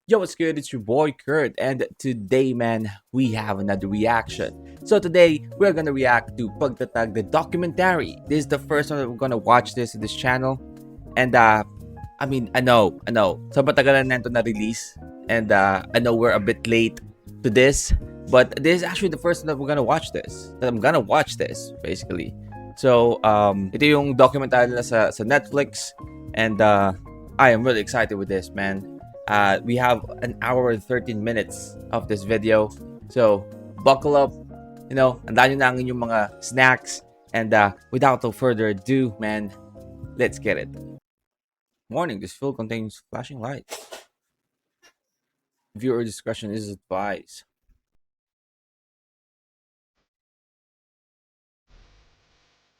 Yo, what's good? It's your boy Kurt, and today, man, we have another reaction. So today, we're gonna react to Pagtatag, the documentary. This is the first time that we're gonna watch this in this channel, and I know, so matagalan na ito na release, and I know we're a bit late to this, but this is actually the first time that we're gonna watch this. That I'm gonna watch this, basically. So, ito yung documentary nila sa Netflix, and I am really excited with this, man. We have an hour and 13 minutes of this video. So, buckle up. You know, andahan nyo na ang inyong mga snacks. And without no further ado, man, let's get it. Warning, this film contains flashing lights. Viewer discretion is advised.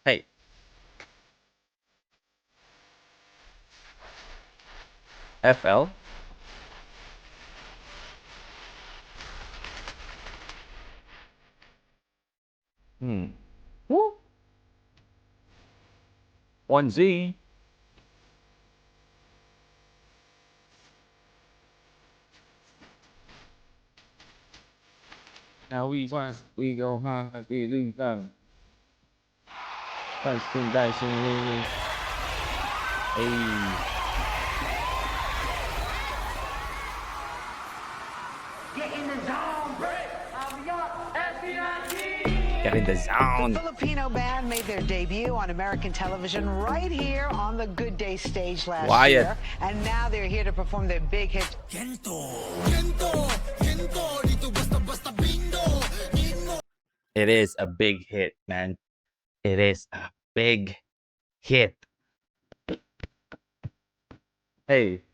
Hey. FL? Woo. 1Z. Now we go happy lose them. Constant dicing. Hey. Get in the zone, break. Get in the zone. The Filipino band made their debut on American television right here on the Good Day stage last Wyatt. year. And now they're here to perform their big hit. It is a big hit, man. It is a big hit. Hey.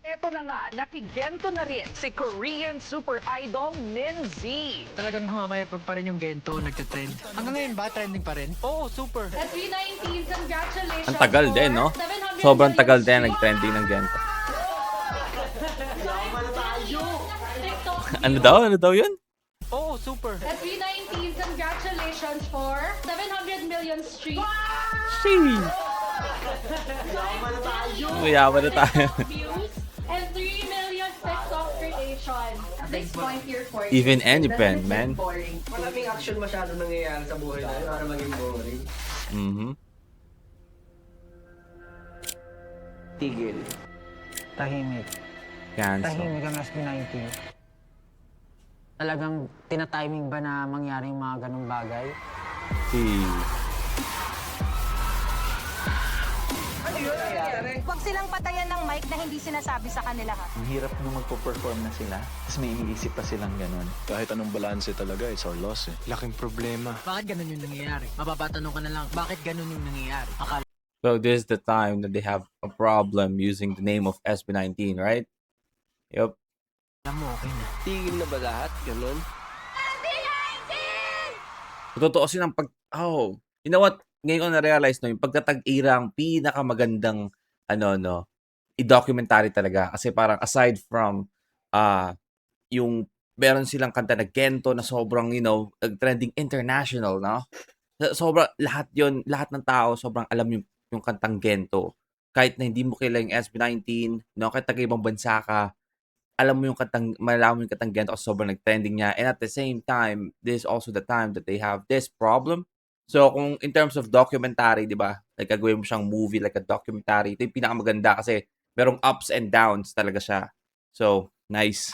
Ito na nga, nakigento na rin si Korean super idol Minzy. Talagang humamayapag pa rin yung gento, nagtitrend. Hanggang ngayon ba, trending pa rin? Oo, super. At 319, congratulations. Ang tagal din, no? Sobrang tagal din nag-trending ng ganito. Ano daw yun? Oo, super. At 319, congratulations for 700 million streams. Sheesh. Mayaman na tayo. Views and 3 million TikTok creations. At this point here for you. Even any band, man. Maraming action masyado nangyayari sa buhay natin para maging boring. Mm-hmm. Tigil. Tahimik. Cancel. Tahimik ang SB19. Talagang tinatiming ba na mangyari yung mga ganong bagay? Sheesh. Huwag silang patayan ng mic na hindi sinasabi sa kanila ha. Ang hirap nung magpo-perform na sila, tapos may iniisip pa silang ganun. Kahit anong balanse talaga, it's our loss eh. Laking problema. Bakit ganun yung nangyayari? Mapapatanong ka na lang, bakit ganun yung nangyayari? Akala So this is the time that they have a problem using the name of SB19, right? Yup. mo, okay na. Tigil na ba lahat? Ganun? Totoo silang you know what? Ngayon ko na-realize, no, yung pagtatag-ira ang pinakamagandang, i-documentary talaga. Kasi parang aside from, yung meron silang kanta na Gento na sobrang, trending international, no? Sobrang, lahat ng tao, sobrang alam yung kantang Gento. Kahit na hindi mo kilala yung SB19, no? Kahit taga-ibang bansa ka, alam mo yung malalaman mo yung kantang Gento kasi sobrang nag-trending niya. And at the same time, this is also the time that they have this problem. So, kung in terms of documentary, di ba? Like, gagawin mo siyang movie, like a documentary. Ito yung pinakamaganda kasi merong ups and downs talaga siya. So, nice.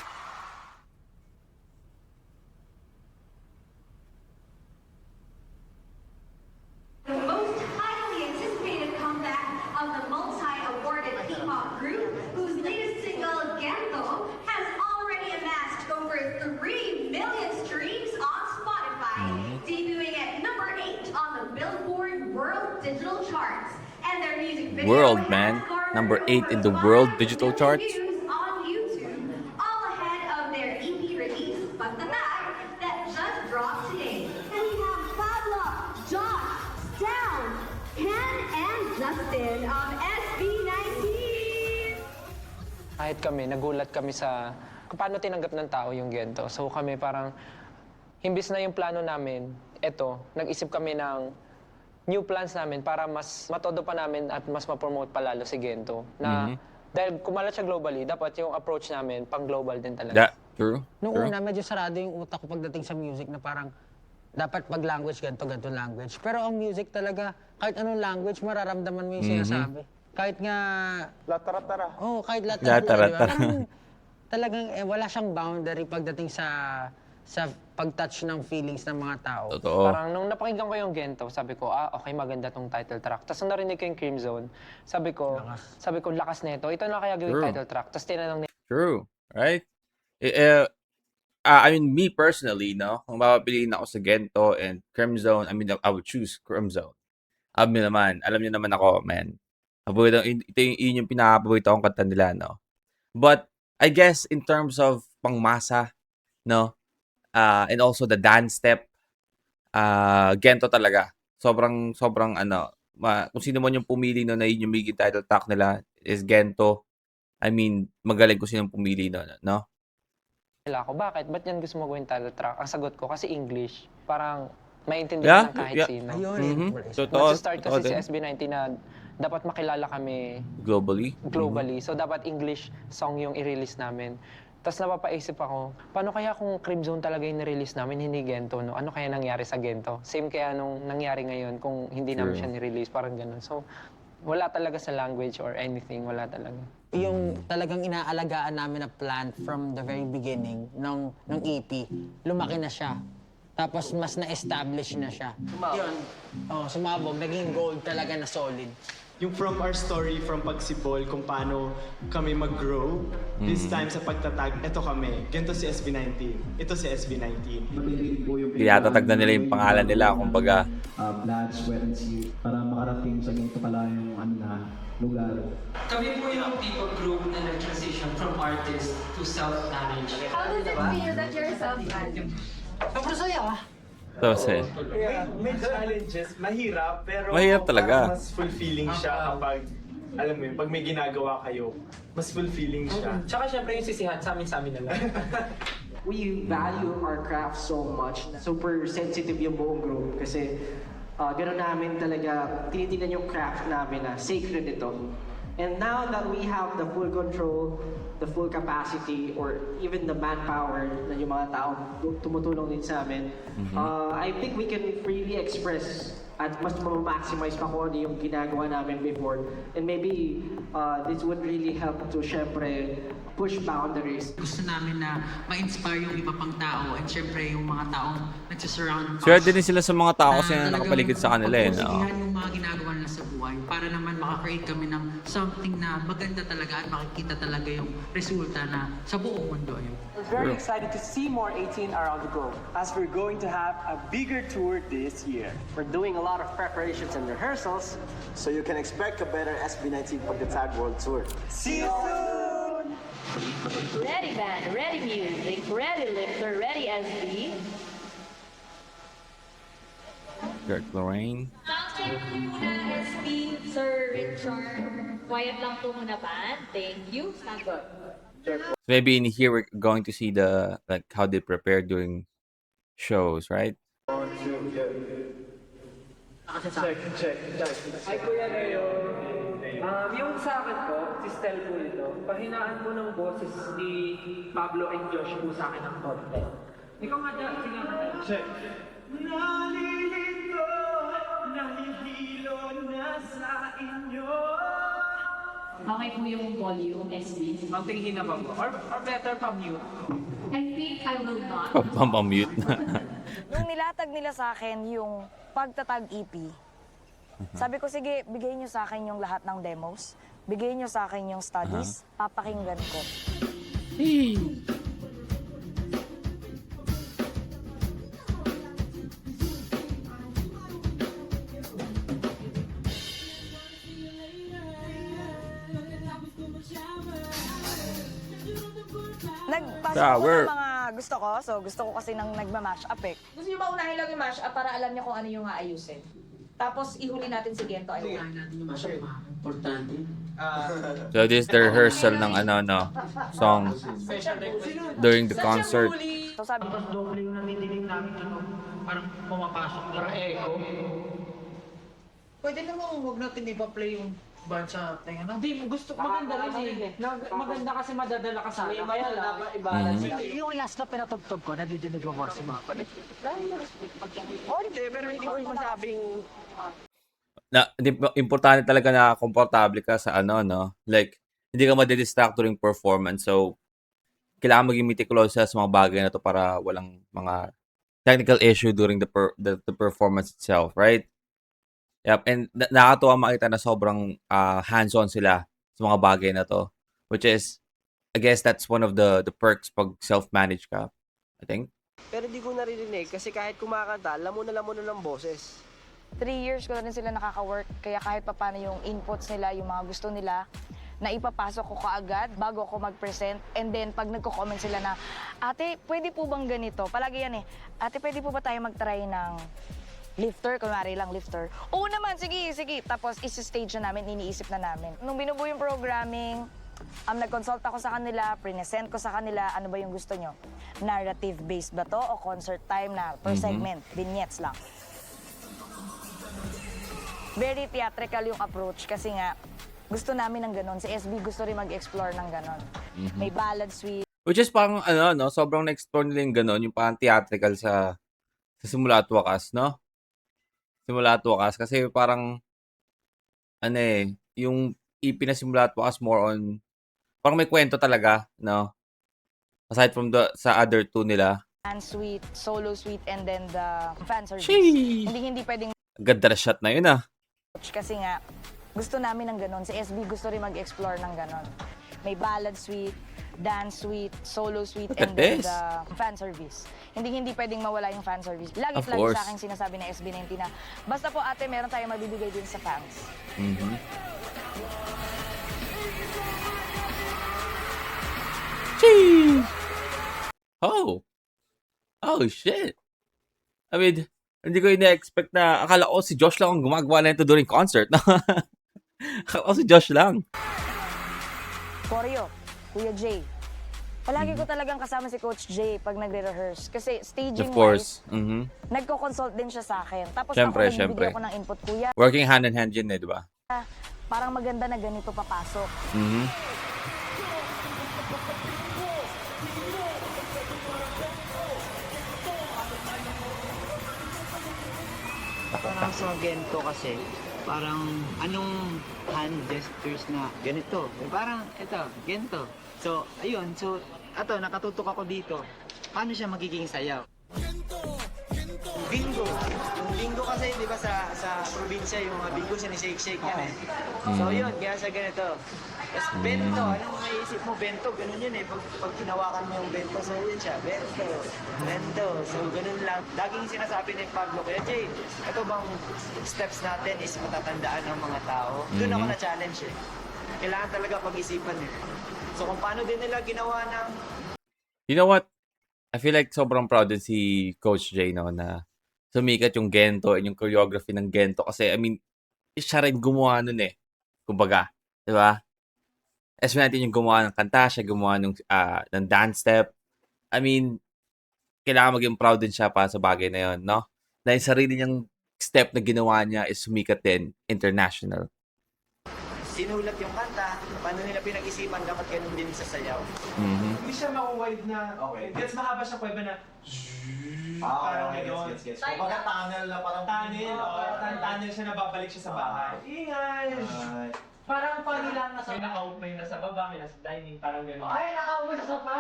The most highly anticipated comeback of the multi-awarded K-pop group, whose latest single, Gento, has already amassed over 3 million streams on Spotify, debuting at number 8 on the Billboard World Digital Charts. And their music video World, has man. garnered Number 8 in the over world 5 digital million charts. views on YouTube, all ahead of their EP release, Pagtatag, that just dropped today. And we have Pablo, Josh, Down, Ken, and Justin of SB19. Kahit kami, nagulat kami sa kung paano tinanggap ng tao yung Gento. So kami parang, himbis na yung plano namin, nag-isip kami ng new plans namin para mas matodo pa namin at mas ma-promote pa lalo si Gento. Na dahil kumalat siya globally, dapat yung approach namin pang-global din talaga. True. Nung True. una, medyo sarado yung utak ko pagdating sa music na parang dapat pag language, ganito language. Pero ang music talaga, kahit anong language, mararamdaman mo yung sinasabi. Kahit nga... Lataratara. Oo, kahit Lataratara. diba? Parang talagang wala siyang boundary pagdating sa pag-touch ng feelings ng mga tao. Totoo. Parang nung napakinggan ko yung Gento, sabi ko, okay, maganda tong title track. Tapos nung narinig ko yung Cream Zone, sabi ko, lakas na ito. Ito na kaya gawing True. title track. Tapos tinanong True. Right? I mean, me personally, no? Kung mapapiliin ako sa Gento and Crimzone, I mean, I would choose Crimzone. Alam niyo naman ako, man. Yun yung pinaka-paborito akong kanta nila, no? But, I guess, in terms of pangmasa, no? And also the dance step, Gento talaga. Sobrang, kung sino man yung pumili no, na yun yung magiging title track nila is Gento. I mean, magaling kung sino pumili no, no? nila ako, bakit? Ba't yan gusto mo gawin title track? Ang sagot ko, kasi English. Parang maintindihan ng kahit sino. Ayun. Totoo. Nag-start kasi si SB19 na dapat makilala kami Globally. So, dapat English song yung i-release namin. Tapos napapaisip ako, paano kaya kung Crimzone talaga yung nirelease namin, hindi Gento, no? Ano kaya nangyari sa Gento? Same kaya nung nangyari ngayon kung hindi namin siya nirelease, parang ganun. So, wala talaga sa language or anything, wala talaga. Yung talagang inaalagaan namin na plan from the very beginning ng EP, lumaki na siya. Tapos mas na-establish na siya. Yun. Sumabog. Naging gold talaga na solid. Yung from our story, from pagsipol, kung paano kami mag-grow. This time sa pagtatag, ito kami. Ganito si SB19. Ito si SB19. Tinatatag na nila yung pangalan nila, kumbaga. Blood, sweat, and tears para makarating sa ganito kalayong lugar. Kami po yung people group na nag-transition from artist to self-managed. How does it feel that you're self-managed? Sobrang saya ah. Tapos May challenges, mahirap, pero mahirap talaga. mas fulfilling siya kapag, alam mo yun, pag may ginagawa kayo, mas fulfilling siya. Tsaka syempre yung sisihan sa amin na lang. We value our craft so much. Super sensitive yung buong group kasi gano'n namin talaga tinitingnan yung craft namin na sacred ito. And now that we have the full control, the full capacity, or even the manpower na yung mga tao tumutulong din sa amin, I think we can freely express at mas ma-maximize pa kung ano yung ginagawa namin before. And maybe this would really help to syempre push boundaries. Gusto namin na ma-inspire yung iba pang tao and syempre yung mga taong nagsisurround us. Sure din sila sa mga tao kasi nakapaligid sa kanila eh. Pagpusigihan yung mga ginagawa nila sa buhay para naman makakreate kami ng something na maganda talaga at makikita talaga yung resulta na sa buong mundo ayun. We're very excited to see more 18 around the globe as we're going to have a bigger tour this year. We're doing a lot of preparations and rehearsals, So you can expect a better SB19 Pagtatag World Tour. See you soon! Ready band, ready music, ready lifter, ready SB. Kurt Lorraine. Sound check po muna, SB, Sir Richard. Quiet lang po muna band. Thank you. Sound good. So maybe in here we're going to see the like how they prepare during shows, right? Check. Ay Kuya Leo, yung sa akin po, si Stel po ito, pahinaan po ng boses ni Pablo and Josh po sa akin ng konti. Ikaw nga dyan, sige nga. Check. Nalilito, nahihilo na sa inyo. Okay po yung volume, SB. Ang tingin na ba po? Or better pa-mute? I think I will not. Pampamute na. Nung nilatag nila sa akin yung Pagtatag EP, sabi ko, sige, bigay nyo sa akin yung lahat ng demos. Bigay nyo sa akin yung studies. Papakinggan ko. Nagpasok ko ng mga gusto ko. So, gusto ko kasi nang nagma-mash up eh. Gusto niyo ba unahin lang yung mash up para alam niyo kung ano yung aayusin? Tapos ihuli natin si Gento. Unahin natin yung masya, importante. So this is the rehearsal ng song during the concert. So, sabi ko, Doble yung nandidinig namin parang pumapasok, parang echo. Pwede naman huwag natin ipa-play yung band sa tenga. Hindi, gusto, maganda rin eh. Maganda kasi madadala ka sana. Kaya lang, i-balance. Yung last na pinatugtog ko, nadidinig mo more si mga palit. Hindi, pero hindi ko yung masabing... Importante talaga na komportable ka sa ano, no? Like, hindi ka madidistract during performance. So, kailangan maging meticulous sa mga bagay na to para walang mga technical issue during the performance itself, right? Yep, and nakakatuwa makita na sobrang hands-on sila sa mga bagay na to, which is, I guess that's one of the perks pag self-manage ka, I think. Pero di ko naririnig kasi kahit kumakanta, alam mo na ng boses. 3 years ko na rin sila nakaka-work, kaya kahit paano yung inputs nila, yung mga gusto nila, na ipapasok ko kaagad bago ako mag-present. And then, pag nagko-comment sila na, ate, pwede po bang ganito? Palagi yan eh, ate, pwede po ba tayo mag-try ng lifter? Kunwari lang lifter. Oo naman, sige. Tapos, isi-stage na namin, iniisip na namin. Nung binubuo yung programming, nag-consult ako sa kanila, present ko sa kanila, ano ba yung gusto nyo? Narrative-based ba to o concert time na per segment? Vignettes lang. Very theatrical yung approach kasi nga, gusto namin ng ganon. Si SB gusto rin mag-explore ng ganon. May ballad suite. Which is parang, ano, no? Sobrang na-explore nila yung ganon, yung parang theatrical sa simula at wakas, no? Simula at wakas. Kasi parang, ano eh, yung EP na simula at wakas more on, parang may kwento talaga, no? Aside from sa other two nila. Fan suite, solo suite, and then the fan service. Sheesh! Hindi pwedeng Ganda na shot na yun, ah. kasi nga, gusto namin ng ganon. Si SB gusto rin mag-explore ng ganon. May ballad suite, dance suite, solo suite, Look at and then this. the fan service. Hindi pwedeng mawala yung fan service. Of Lagi course. sa akin sinasabi ng SB19 na, basta po ate, meron tayong mabibigay din sa fans. Cheese! Oh! Oh, shit! I mean, hindi ko ina-expect na, akala ko si Josh lang ang gumagawa na ito during concert. Akala ko si Josh lang. Choreo, Kuya Jay. Palagi ko talagang kasama si Coach Jay pag nagre-rehearse. Kasi Of staging-wise, course. nagko-consult din siya sa akin. Tapos Syempre, ako syempre. nagbibigay ako ng input, Kuya. Working hand in hand yun eh, di ba? Parang maganda na ganito papasok. Parang sa gento kasi, parang anong hand gestures na ganito. Parang ito, gento. So, ayun. So, nakatutok ako dito. Paano siya magiging sayaw? Bingo. Yung bingo kasi, di ba sa probinsya, yung mga bingo sinishake-shake yan eh. So, yun. Kaya siya ganito. Tapos bento. Anong maiisip mo? Bento. Ganun yun eh. Pag hinawakan mo yung bento, so yun siya. Bento. Bento. So, ganun lang. Laging sinasabi ni Pablo, kaya Jay, ito bang steps natin is matatandaan ng mga tao? Doon ako na-challenge eh. Kailangan talaga pag-isipan eh. So, kung paano din nila ginawa ng... You know what? I feel like sobrang proud din si Coach Jay, no, na sumikat yung Gento and yung choreography ng Gento. Kasi, I mean, siya rin gumawa nun eh. Kumbaga, di ba? SB19 yung gumawa ng kanta, siya gumawa ng dance step. I mean, kailangan maging proud din siya para sa bagay na yun, no? Na yung sarili niyang step na ginawa niya is sumikat din international. Sinulat yung kanta, paano nila pinag-isipan, dapat ganun din sa sayaw. Hindi siya maku-wide na, okay. Gets mahaba siya pwede na, parang gano'n. Kumbaga tunnel na parang Tunnel siya na babalik siya sa bahay. Ingay! Parang funny lang nasa out, may nasa baba, may nasa dining, parang gano'n. Ay, nakaupo sa sofa!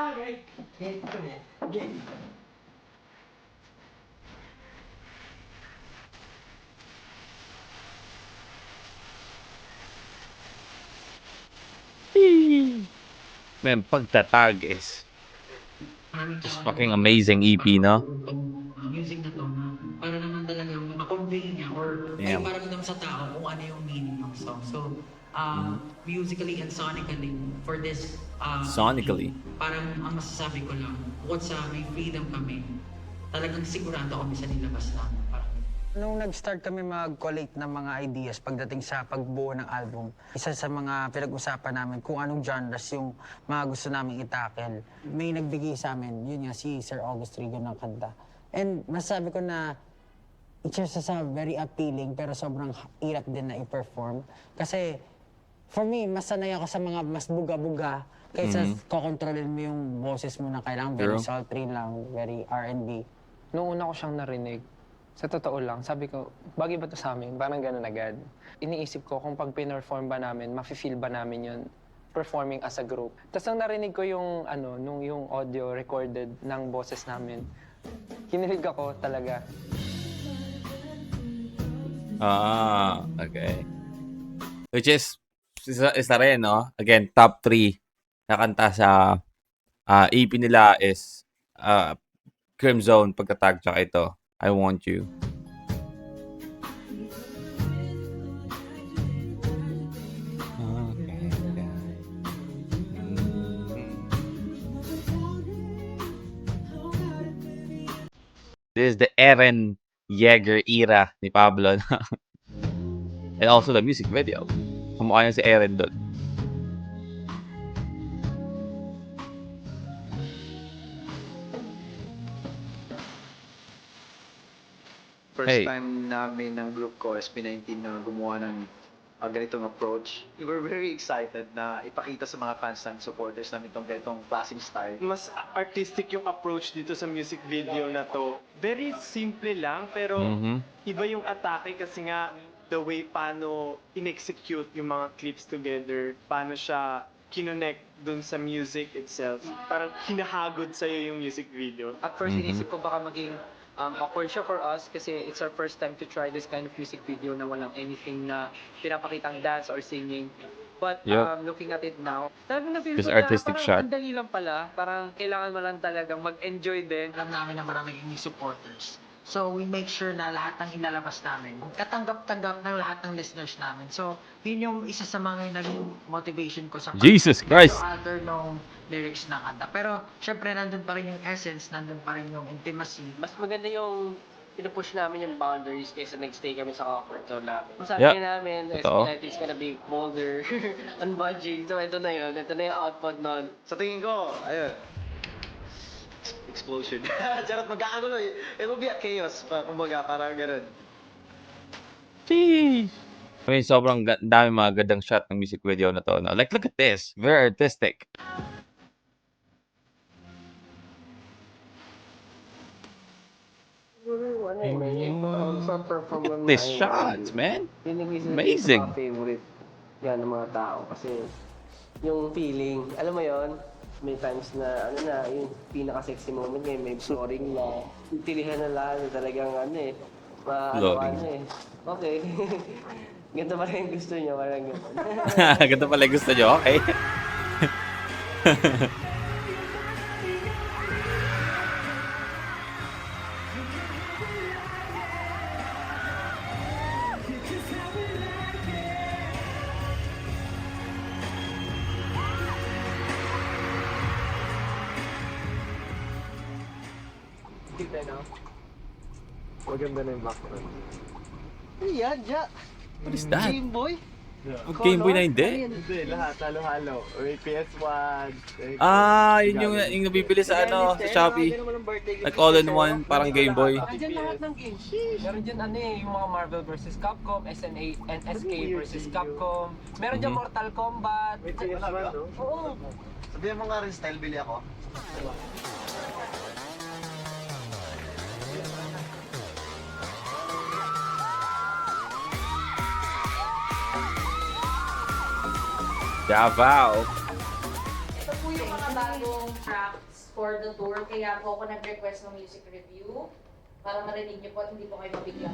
Man, pagtatag is just fucking amazing EP, no? Music na to, para naman talaga ma-convey niya or ay maramdam sa tao kung ano yung meaning ng song. So, musically and sonically for this Sonically. parang ang masasabi ko lang, bukod sa may freedom kami, talagang sigurado kami sa nilabas namin. Nung nag-start kami mag-collate ng mga ideas pagdating sa pagbuo ng album, isa sa mga pinag-usapan namin kung anong genres yung mga gusto namin itakel. May nagbigay sa amin, yun nga, si Sir August Rigo ng kanta. And masasabi ko na it's just very appealing pero sobrang hirap din na i-perform. Kasi for me, mas sanay ako sa mga mas buga-buga kaysa kokontrolin mo yung boses mo na kailangan very True. sultry lang, very R&B. Nung una ko siyang narinig, sa totoo lang, sabi ko, bagay ba to sa amin? Parang ganun agad. Iniisip ko kung pag pinerform ba namin, mafe-feel ba namin yun performing as a group. Tapos nang narinig ko yung, yung audio recorded ng boses namin, kinilig ako talaga. Ah, okay. Which is, isa rin, no? Again, top 3 na kanta sa EP nila is Crimzone, Pagtatag, tsaka ito, I Want You. This is the Eren Yeager era ni Pablo. And also the music video. Kumukha niya si Eren doon. First time namin ng group ko, SB19, na gumawa ng ganitong approach. We were very excited na ipakita sa mga fans and supporters namin itong ganitong klaseng style. Mas artistic yung approach dito sa music video na to. Very simple lang, pero iba yung atake kasi nga the way paano in-execute yung mga clips together, paano siya kinonect dun sa music itself. Parang hinahagod sa'yo yung music video. At first, inisip ko baka maging awkward siya for us kasi it's our first time to try this kind of music video na walang anything na pinapakitang dance or singing. But looking at it now, talagang na-feel ko na artistic parang shot. ang dali lang pala. Parang kailangan mo lang talagang mag-enjoy din. Alam namin na maraming supporters. So, we make sure na lahat ng inalabas namin, katanggap-tanggap ng lahat ng listeners namin. So, yun yung isa sa mga naging motivation ko sa Jesus Christ! other ng lyrics ng kanta. Pero, syempre, nandun pa rin yung essence, nandun pa rin yung intimacy. Mas maganda yung pinupush namin yung boundaries kaysa nag-stay kami sa comfort zone namin. Kung sabi Yeah. namin, Totoo. SB19 is gonna be bolder, unbudging. So, ito na yun. Ito na yung output nun. Sa tingin ko, ayun, explosion. Charot, magkakagulo eh. It will be a chaos, kumbaga, parang ganun. Sheesh! I mean, sobrang dami mga gandang shot ng music video na to. No? Like, look at this. Very artistic. These shots, man. Amazing. Favorite yan ng mga tao kasi yung feeling, alam mo yon, may times na yung pinaka-sexy moment ngayon, may flooring na tilihan na lahat, talagang Flooring. Okay. Ganito pala yung gusto niyo, parang gano'n. Ganito pala yung gusto nyo. Okay. Maganda na yung background. Yan, ja. What is that? Game Boy? Game Boy na hindi? Hindi, lahat, halo-halo. May PS1. Ah, yun yung nabibili sa sa Shopee. Like all-in-one, parang Game Boy. Nandiyan lahat ng games. Meron dyan yung mga Marvel vs. Capcom, SNA and SK vs. Capcom. Meron dyan Mortal Kombat. May PS1, no? Oo. Sabihan mo nga rin style, bili ako. Davao. Ito po yung mga bagong tracks for the tour. Kaya po ako nag-request ng music review para marinig niyo po at hindi po kayo mabigla.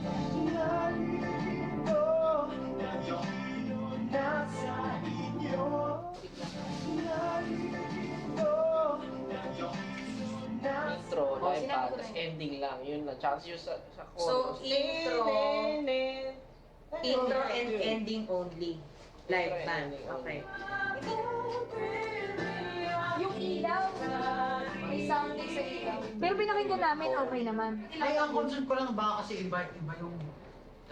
Intro, live pa, tapos ending lang. Yun lang. Tsaka yung sa So, chorus. intro and ending only. Live band. Okay. Yung ilaw, may sounding sa ilaw. Pero pinakinggan namin, okay naman. Ay, ang concern ko lang baka kasi iba yung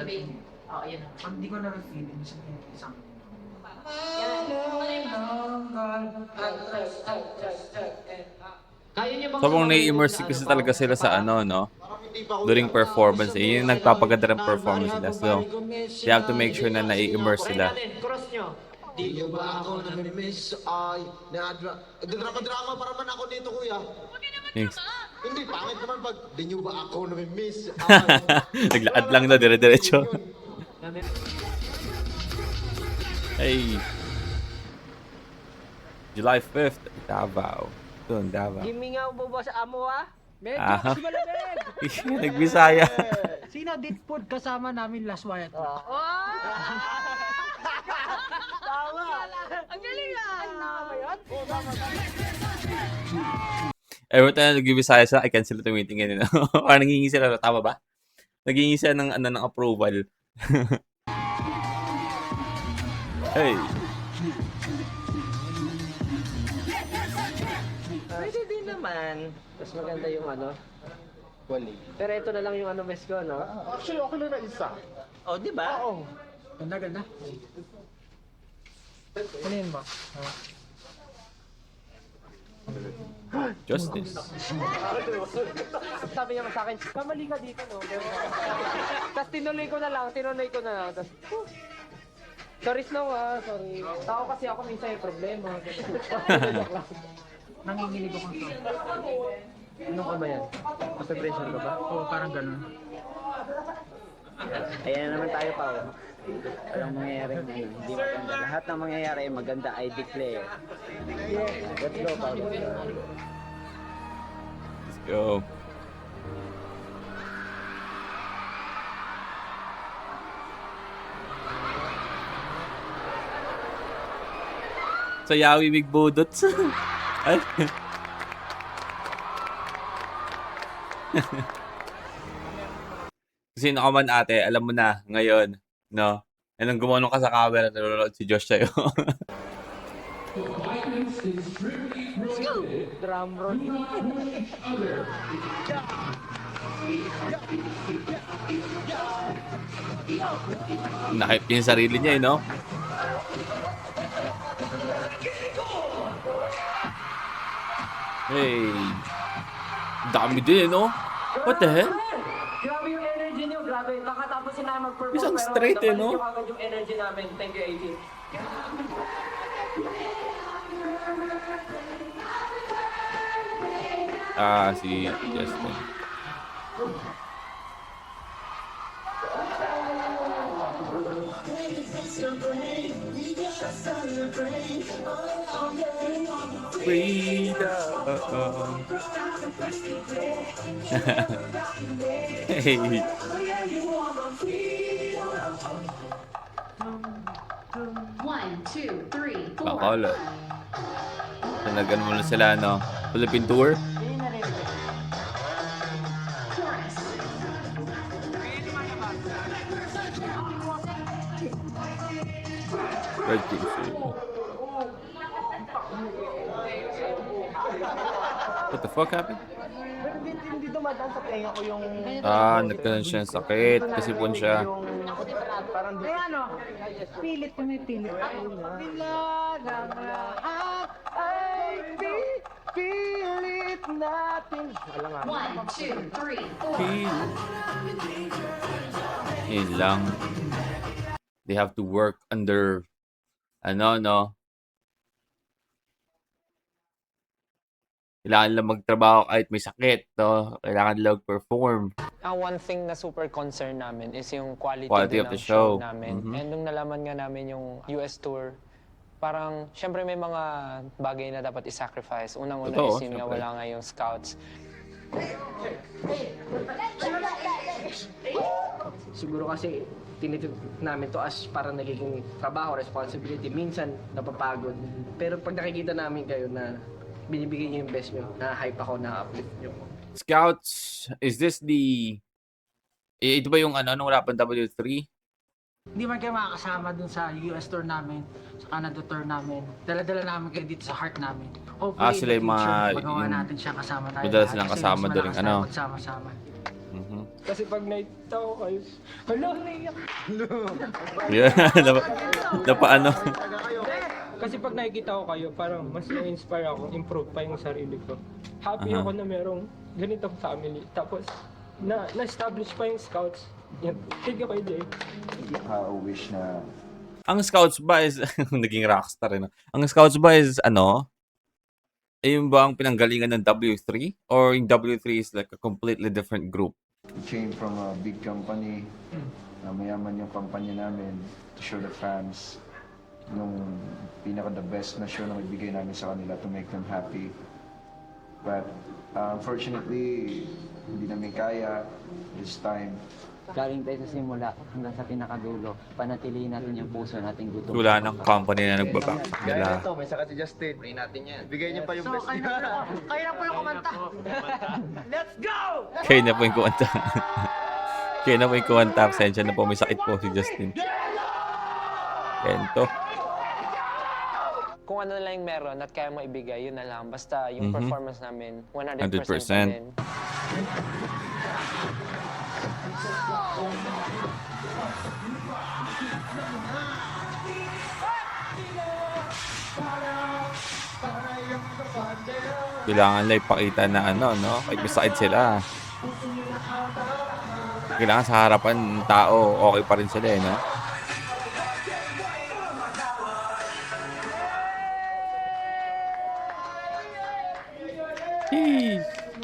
dating. Oo, yun. Pag di ko na-feel, ibig sabihin isang Sobrang nai-immerse kasi talaga sila sa no? during performance. Yun yung nagpapaganda ng performance nila. So, you have to make sure na nai-immerse sila. Cross nyo. Di nyo ba ako namimiss? Ay, drama-drama pa naman ako dito, kuya. Thanks. Hindi, pangit naman pag di nyo ba ako namimiss? Naglaad lang na, dire-diretso. Hey. July 5th, Davao. Doon, Davao. Gimingaw mo ba sa amo ha? Medyo Aha. kasi malamig. Nagbisaya. Sino did food kasama namin last Wyatt? Tama. Ang galing yan. Tama ba yun? Oo, tama. Every time nagbibisaya sila, I can't sila tumitingin. Parang nangingi sila, tama ba? Naghingi sila ng, ng approval. Hey. Pwede din naman. Mas maganda yung ano. Wali. Pero ito na lang yung ano best ko, no? Actually, okay lang na isa. Oh, di ba? Oo. Ganda. Ano yun ba? Justice. Sabi niya sa akin, kamali ka dito, no? Tapos tinuloy ko na lang. Tapos, sorry, Snow, sorry. Tao kasi ako minsan yung problema. Nanginginig ako ito. Ano ka ba yan? Pressure ka ba? Oo, parang ganun. Ayan naman tayo pa. Walang mangyayari na hindi maganda. Lahat ng mangyayari maganda, I declare. Let's go, Paulo. Let's go. So, yawi big budots. Ay. Sino ka man ate, alam mo na ngayon, no? Anong gumanong ka sa camera, nanonood si Josh sa'yo. Let's go! Drum roll. Nakip niya yung sarili niya, no? Hey. Dami din, no? What the hell? Grabe yung energy niyo, grabe. Kakatapos sila mag-perform. Isang straight, pero no? napalik yung agad yung energy namin. Thank you, AJ. Ah, si Justin. Hey. 1, 2, 3, 4. Bakolo. Talagan mo na sila, no? Philippine tour? Chorus. Red Cruiser. What the fuck happened? Hindi dumadaan sa tenga ko yung... Ah, nagkaroon siya ng sakit. Kasi po siya. Parang di... ano? Pilit kami, pilit. Pilit natin. Alam nga. 1, 2, 3, 4. Yun lang. They have to work under... Ano, no? Kailangan lang magtrabaho kahit may sakit, no? Kailangan lang perform. One thing na super concern namin is yung quality Of din the ng show. namin. Mhm. And nung nalaman nga namin yung US tour, parang, syempre may mga bagay na dapat i-sacrifice. Unang-una Totoo, is yun nga, syempre. wala nga yung scouts. Siguro kasi tinitig namin to as parang nagiging trabaho, responsibility. Minsan napapagod. Pero pag nakikita namin kayo na binibigay niyo yung best niyo, na-hype ako, na-uplift niyo. Scouts, is this the... Ito ba yung ano, nung wala pang W3? Hindi man kayo makakasama dun sa US tour namin, sa Canada tour namin. Dala-dala namin kayo dito sa heart namin. Hopefully, Sila in the yung mga... future, magawa yung- natin siya kasama tayo. Madalas lahat. silang Kasi kasama mas doon, malakas ano? tayo magsama-sama. Mhm. Kasi pag nakita ko kayo, hala, naiyak. Yeah, ano? Kasi pag nakikita ko kayo, parang mas na-inspire ako, improve pa yung sarili ko. Happy Aha. ako na merong ganitong family. Tapos, na-establish pa yung scouts. Yan. Thank you kay Jay. Wish na Ang Scouts ba is naging rockstar eh, no? Ang Scouts ba is ano? Yung ba ang pinanggalingan ng W3? Or yung W3 is like a completely different group? we came from a big company. Mayaman yung kampanya namin to show the fans nung pinaka the best na show na magbigay namin sa kanila to make them happy. But unfortunately, hindi namin kaya this time. Galing tayo sa simula hanggang sa pinakadulo. Panatilihin natin yung puso nating gutom. Wala ng company na nagbaba. Kaya Wala. may saka si Justin. Pray natin yan. Bigay niyo pa yung best. Kaya po yung kumanta. Let's go! Kaya na po yung kuwanta. Kaya na po yung kuwanta. Pasensya na po. May sakit po si Justin. Kento. Kung ano lang yung meron at kaya mo ibigay, yun na lang. Basta yung performance namin, 100% 100%. namin. Kailangan lang ipakita na ano, no? Kahit may sakit sila. Kailangan sa harapan ng tao, okay pa rin sila eh, no?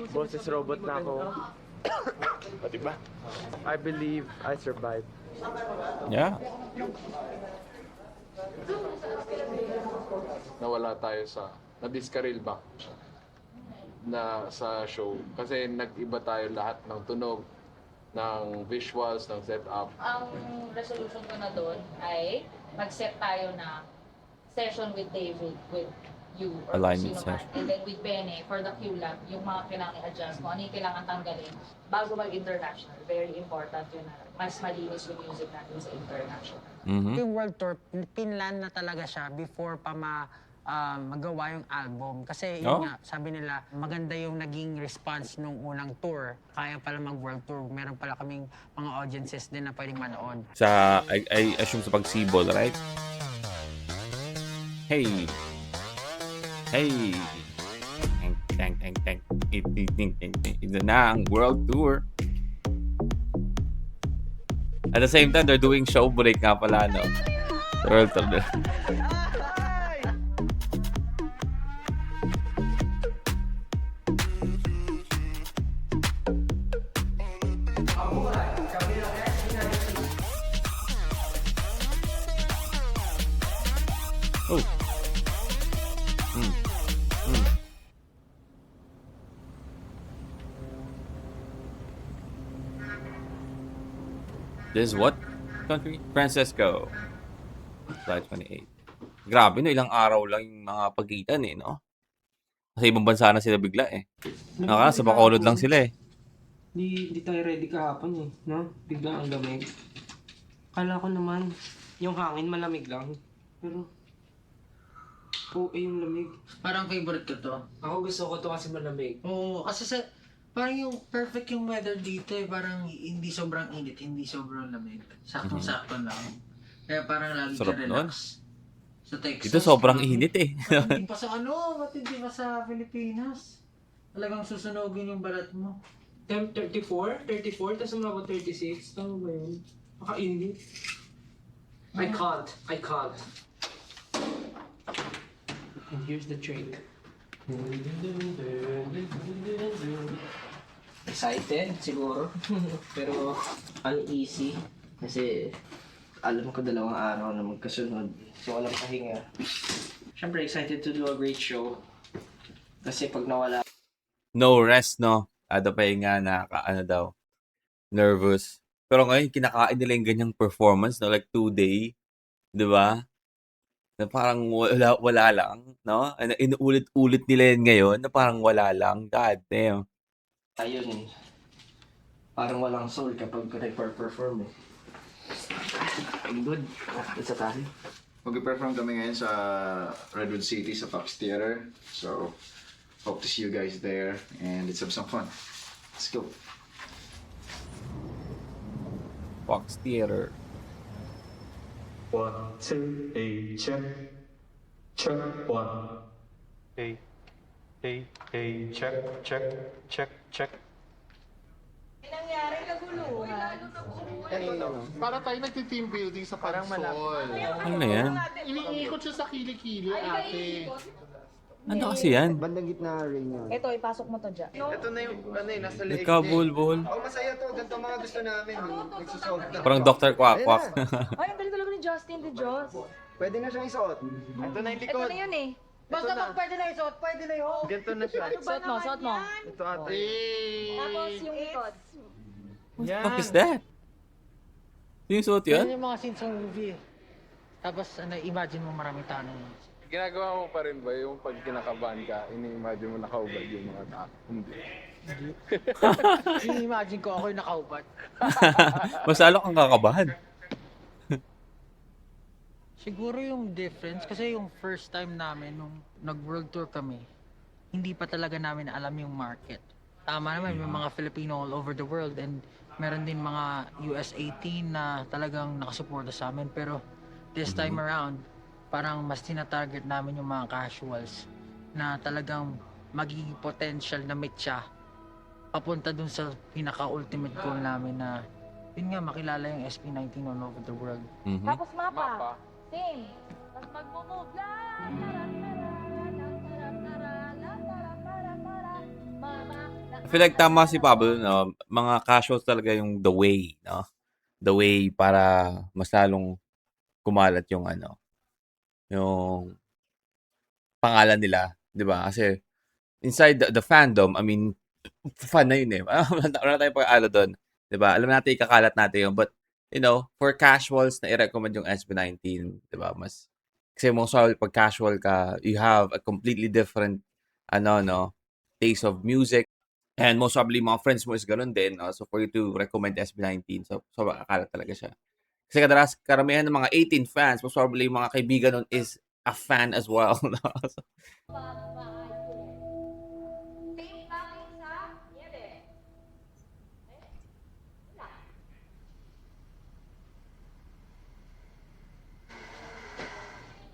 Boses robot na ako. Pati ba? I believe I survived. Yeah. Nawala tayo sa na-discarrel ba na sa show kasi nag-iba tayo lahat ng tunog, ng visuals, ng setup. Ang resolution ko na doon ay mag-set tayo na session with David, with you, or Alignment sino man. session. And then with Bene, for the cue lang, yung mga kailangan i-adjust mo, ano yung kailangan tanggalin bago mag-international. Very important yun na mas malinis yung music natin sa international. Yung World Tour, pinlan na talaga siya before pa magawa yung album. Kasi yun nga, sabi nila, maganda yung naging response nung unang tour. Kaya pala mag-World Tour. Meron pala kaming mga audiences din na pwedeng manood. Sa, I assume sa pagsibol, right? Hey! Hey! Tang, tang, tang. Ito na ang World Tour. At the same time, they're doing show break nga pala, no? The World Tour. Oh. This is what country? Francesco. Slide 28. Grabe, no? Ilang araw lang yung mga pagitan eh, no? Kasi ibang bansa na sila bigla eh. Sa Bacolod lang sila eh. Di tayo ready kahapon eh, no? Biglang ang lamig. Kala ko naman, yung hangin malamig lang. Pero, yung lamig. Parang favorite ko to. Ako gusto ko to kasi malamig. Oo, kasi parang yung perfect yung weather dito eh. Parang hindi sobrang init, hindi sobrang lamig. Saktong-sakto lang. Kaya parang lagi ka Sarap relax. nun. Sa Texas. Dito sobrang init eh. Matindi pa sa matindi pa sa Pilipinas. Talagang susunogin yung balat mo. 34, tapos umabot 36. Tama ba yun? Maka-init. I can't. And here's the trick. Excited siguro. Pero uneasy. Kasi alam ko 2 araw na magkasunod. So walang pahinga. Siyempre excited to do a great show. Kasi pag nawala No rest, no? Ada pa yung nga ano daw. Nervous. Pero ngayon, kinakain nila yung ganyang performance, no? Like 2-day. Di ba? Na parang wala lang, no? Inuulit-ulit nila yan ngayon na parang wala lang. God damn. ayun, parang walang soul kapag nag-perform eh. I'm good. Isa tayo. Mag-perform kami ngayon sa Redwood City sa Fox Theater. So, hope to see you guys there and let's have some fun. Let's go. Fox Theater. 1, 2, 8, check. Check 1. 8, check. Nangyari kaguluhan. Para tayo nagti-team building sa Pansol. Ano na yan? Iniikot siya sa kilikili, ate. Ano kasi yan? Bandang gitna rin yun. Ito, ipasok mo to dyan. Ito na yung, nasa leeg. Nagkabulbul. Oh, masaya to. Ganito ang mga gusto namin. Nagsusolve na. Parang Dr. Quack-Quack. Ay, ang galing talaga ni Justin de Jos. Pwede na siyang isuot. Ito na yung Ito likod. na yun eh. Basta pag pwede na isuot, pwede na yun. Ganito na siya. Suot mo, suot mo. Ito ate. Tapos yung likod. What the fuck is that? Yung suot Yan yun? yung mga scenes ng movie. Tapos, imagine mo maraming tanong. Ginagawa mo pa rin ba yung pag kinakabahan ka, ini-imagine mo nakaubad yung mga tao? Hindi. Ini-imagine ko ako yung nakaubad. Mas lalo kang kakabahan. Siguro yung difference, kasi yung first time namin nung nag-world tour kami, hindi pa talaga namin alam yung market. Tama naman, may mga Filipino all over the world and meron din mga US 18 na talagang nakasuporta sa amin. Pero this time around, parang mas tina-target namin yung mga casuals na talagang magiging potential na meet siya papunta dun sa pinaka-ultimate goal namin na yun nga, makilala yung SB19 all over the world. Tapos mapa. Same. Tapos mag-move. I feel like tama si Pablo, no? Mga casuals talaga yung the way, no? The way para mas lalong kumalat yung ano, yung pangalan nila, 'di ba? Kasi inside the fandom, I mean, fan na yun eh. Wala tayong pag-aalo doon, 'di ba? Alam natin ikakalat natin yun, but you know, for casuals na i-recommend yung SB19, 'di ba? Mas kasi most probably pag casual ka, you have a completely different taste of music. And most probably mga friends mo is ganun din, no? So for you to recommend SB19, so makakalat talaga siya. Kasi karamihan ng mga 18 fans, most probably mga kaibigan nun is a fan as well. No? So,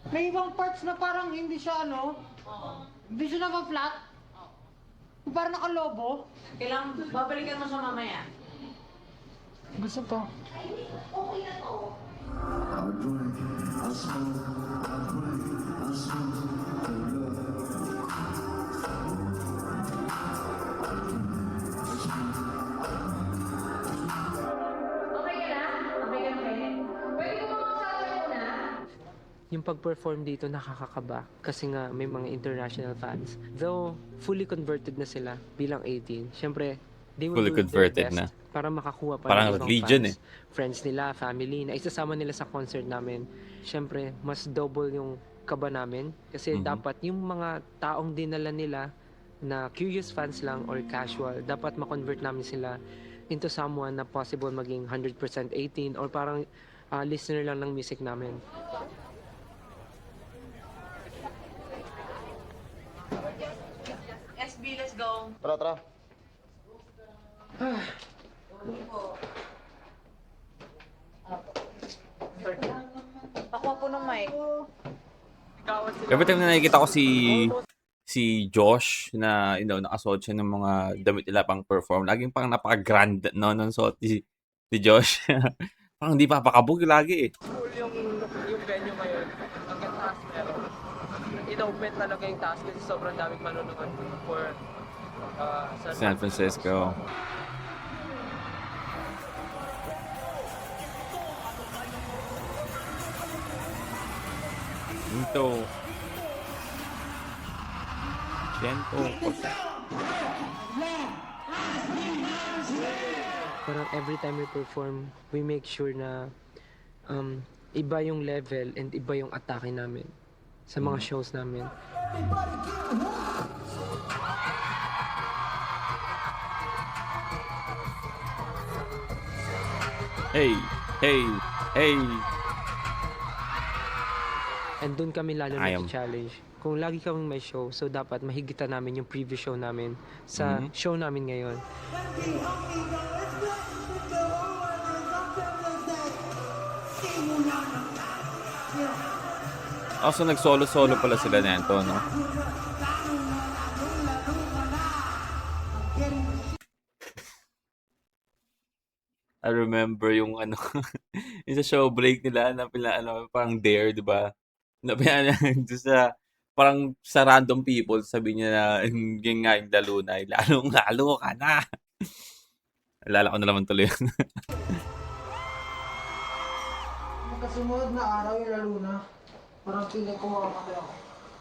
May ibang parts na parang hindi siya hindi siya naka-flat. Parang nakalobo. Kailangan babalikan mo siya mamaya. Gusto to. Okay na to. Okay ka na? Okay ka na? Pwede ko makakasabi ko na? Yung pag-perform dito nakakakaba kasi nga may mga international fans. Though fully converted na sila bilang 18, syempre they will Fully do converted their na. best para makakuha pa Parang ng ibang religion fans, friends nila, family na isasama nila sa concert namin. Syempre mas double yung kaba namin kasi dapat yung mga taong dinala nila na curious fans lang or casual, dapat ma-convert namin sila into someone na possible maging 100% 18 or parang listener lang ng music namin. SB, let's go. Tara. Pakuha po ng mic. every time na nakikita ko si Josh na nakasuot siya ng mga damit nila pang perform, laging parang napaka-grand ng suot ni Josh. Parang hindi papakabog lagi eh. Cool yung venue ngayon. Hanggang taas meron. In-open talaga yung taas kasi sobrang daming manonood for San Francisco. Ito. 100%. Parang every time we perform, we make sure na iba yung level and iba yung atake namin sa mga shows namin. Hey! And doon kami lalo Ayam. nag-challenge. Kung lagi kaming may show, so dapat mahigitan namin yung previous show namin sa show namin ngayon. Also, nag-solo-solo pala sila nito, no? I remember yung ano, yung sa show break nila na ano, parang Dare, di ba? Na doon sa, parang sa random people, sabi niya na, yun nga yung lalo na, lalong-lalo ka na. Alala ko na naman tuloy yun. Magkasunod na araw yung lalo na. Parang feeling ko makakaya ako.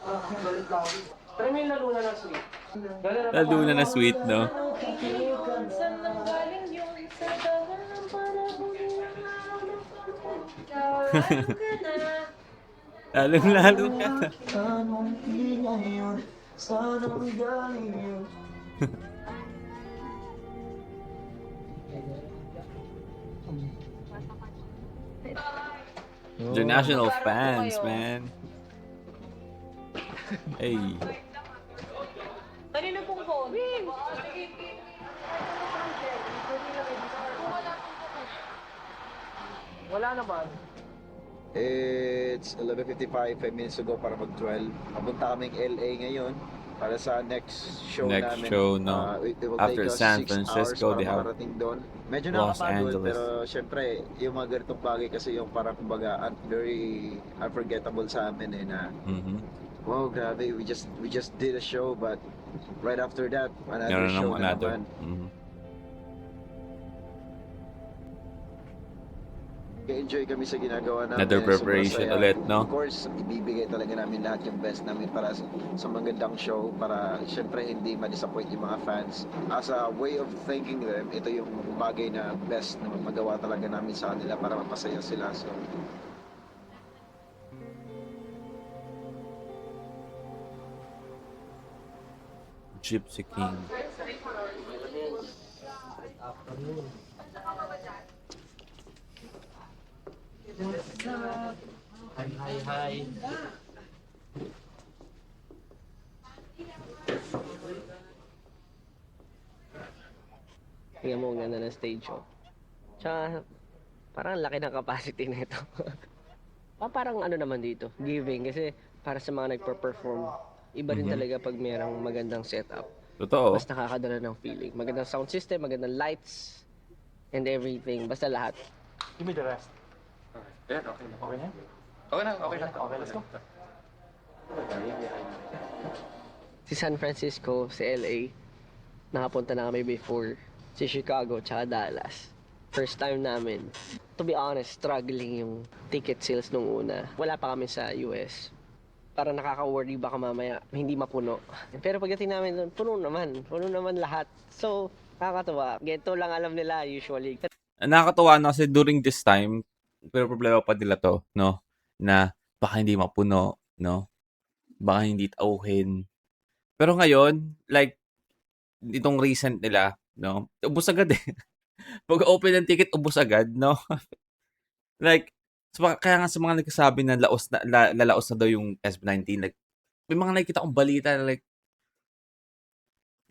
Parang galit lagi. Try mo yung Laluna na sweet. Lalo na na sweet, no? Lalong-lalo ka na. Anong piling ngayon? Saan ang galing yun? The national fans, man. Hey. Kanina pong phone. Wala naman. It's 11:55, 5 minutes ago para mag-12. Papunta kaming LA ngayon para sa next show Next namin. show, no? It will After take us San 6 Francisco, hours they para have makarating doon. Medyo Los nakakapagod, Angeles. pero syempre, yung mga ganitong bagay kasi yung parang kumbaga very unforgettable sa amin eh na Mhm. wow, grabe, we just did a show but right after that, another Meron show namang na another. naman. Mhm. Enjoy kami sa ginagawa namin. Another Sobrang preparation saya. ulit, no? Of course, ibibigay talaga namin lahat yung best namin para sa magandang show para syempre hindi ma-disappoint yung mga fans. As a way of thanking them, ito yung bagay na best na magawa talaga namin sa kanila para mapasaya sila. So, Gypsy King. Hi. Tingnan mo, ang ganda ng stage show. Tsaka, parang laki ng capacity nito. Parang ano naman dito, giving. Kasi para sa mga nagpa-perform, iba rin Mhm. talaga pag mayroong magandang setup. Totoo. Mas nakakadala ng feeling. Magandang sound system, magandang lights, and everything. Basta lahat. Give me the rest. Yan, okay na. Okay na? Okay na. Okay, let's go. Si San Francisco, si LA, nakapunta na kami before. Si Chicago, tsaka Dallas. First time namin. To be honest, struggling yung ticket sales nung una. Wala pa kami sa US. Parang nakaka-worry baka mamaya hindi mapuno. Pero pagdating namin doon, puno naman lahat. So, nakakatuwa. Ganito lang alam nila usually. Nakakatuwa na kasi during this time, pero problema pa nila to, no? Na baka hindi mapuno, no? Baka hindi tauhin. Pero ngayon, like, itong recent nila, no? Ubus agad eh. Pag open ng ticket, ubus agad, no? Like, kaya nga sa mga nagsasabi na lalaos na daw yung SB19, like, may mga nakikita akong balita na like,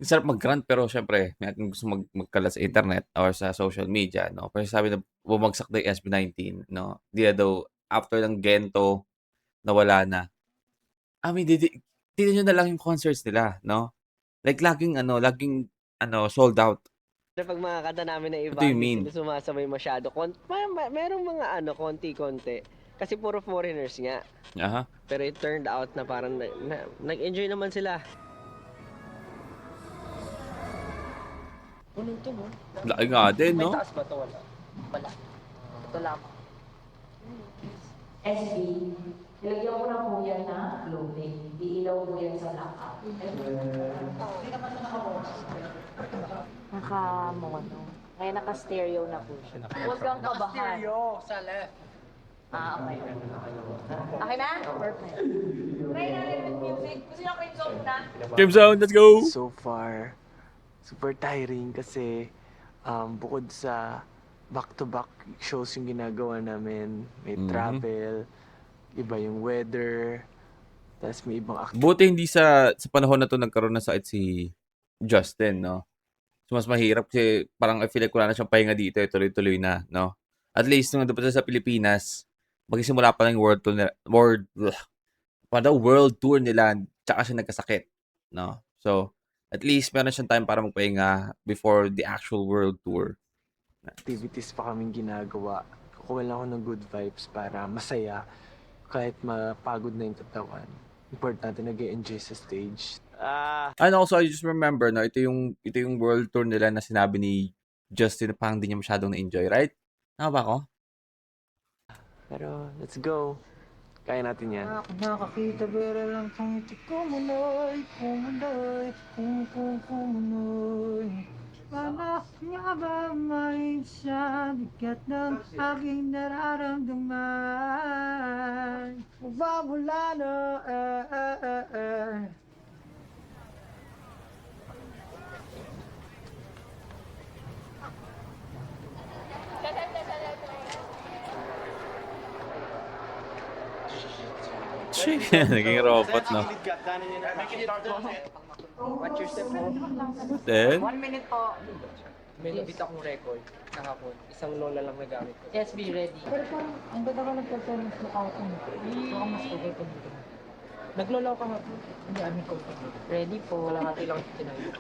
sarap mag-grant pero syempre, may ating gusto magkalat sa internet or sa social media, no? Pero sabi na bumagsak daw yung SB19, no? Di na daw, after ng Gento, nawala na. I mean, tignan nyo na lang yung concerts nila, no? Like, laging sold out. Pero pag mga kanta namin na iba, What do you mean? hindi sila sumasabay masyado. Merong mga konti-konti. Kasi puro foreigners nga. Aha. Pero it turned out na parang nag-enjoy naman sila. Ano ito, no? Laki nga din, no? May taas ba ito? Wala. Wala. Ito lamang. SB, nilagyan ko ng kuya na loading. Iilaw mo yan sa blackout. Naka-mono. Kaya naka-stereo na po siya. Huwag kang kabahan. sa left. Okay. Okay na? Perfect. Try natin with music. Gusto nyo cream zone na? Cream Zone, let's go! So far, super tiring kasi bukod sa back-to-back shows yung ginagawa namin, may Mhm. travel, iba yung weather, tapos may ibang Buti hindi sa panahon na to nagkaroon na sakit si Justin, no? So, mas mahirap kasi parang I feel like wala na siyang pahinga dito, tuloy-tuloy na, no? At least nung dapat sa Pilipinas, magsisimula pa lang yung world tour nila, tsaka siya nagkasakit, no? So, at least meron siyang time para magpahinga before the actual world tour. activities pa kaming ginagawa. Kukuha lang ako ng good vibes para masaya kahit mapagod na yung katawan. Importante nag-enjoy sa stage. And also, I just remember, no, ito yung world tour nila na sinabi ni Justin na parang hindi niya masyadong na-enjoy, right? Tama ba ako? Pero let's go. Kaya natin yan. Nakakita pero lang kung ito kumuloy, kumuloy, kumuloy. Paano nga ba maisa bigat ng aking nararamdaman? Magpamula na, Naging robot, no? Watch your step po. Then? 1 minute po. May nabit akong record kahapon. Isang lola lang nagamit ko. Yes, be ready. Pero parang, ang ganda ka nagpa-performance na out mo. Baka mas okay ko dito. Naglolaw ka nga po. Hindi, amin ko. Ready po. Wala nga lang tinayo.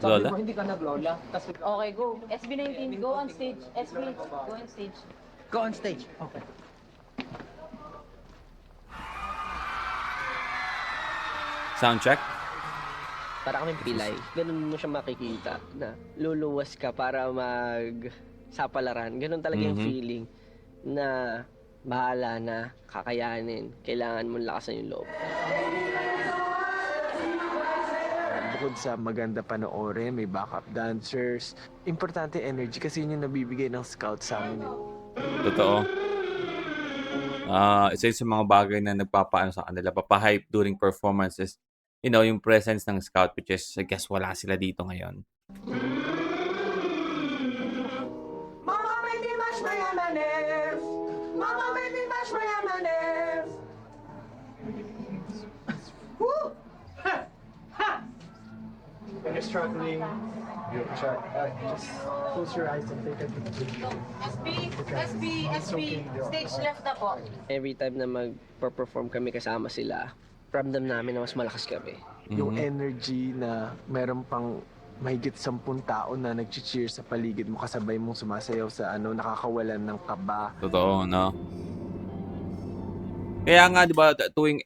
Lola? Sabi ko, hindi ka naglola. Okay, go. SB19, go on stage. SB, go on stage. Go on stage. Okay. Sound check? Para kaming pilay. Ganun mo siya makikita na luluwas ka para magsapalaran. Ganun talaga yung feeling na bahala na, kakayanin. Kailangan mong lakasan yung loob. Bukod sa maganda panoorin, may backup dancers. Importante energy kasi yun yung nabibigay ng scout sa amin. Totoo. Isa yun sa mga bagay na nagpapaano sa kanila, papahype during performances. You know, yung presence ng scout, which is, I guess, wala sila dito ngayon. Mama, may dimash my amanes. Mama, may dimash my amanes. Woo! Ha! Ha! When you're struggling, you try, just close your eyes and take a deep breath. SB, stage left na po. Every time na mag-perform kami kasama sila, ramdam namin na mas malakas kami. Yung energy na meron pang mahigit 10 tao na nag-cheer sa paligid mo, kasabay mong sumasayaw sa nakakawalan ng kaba. Totoo, no? Kaya nga, di ba, tuwing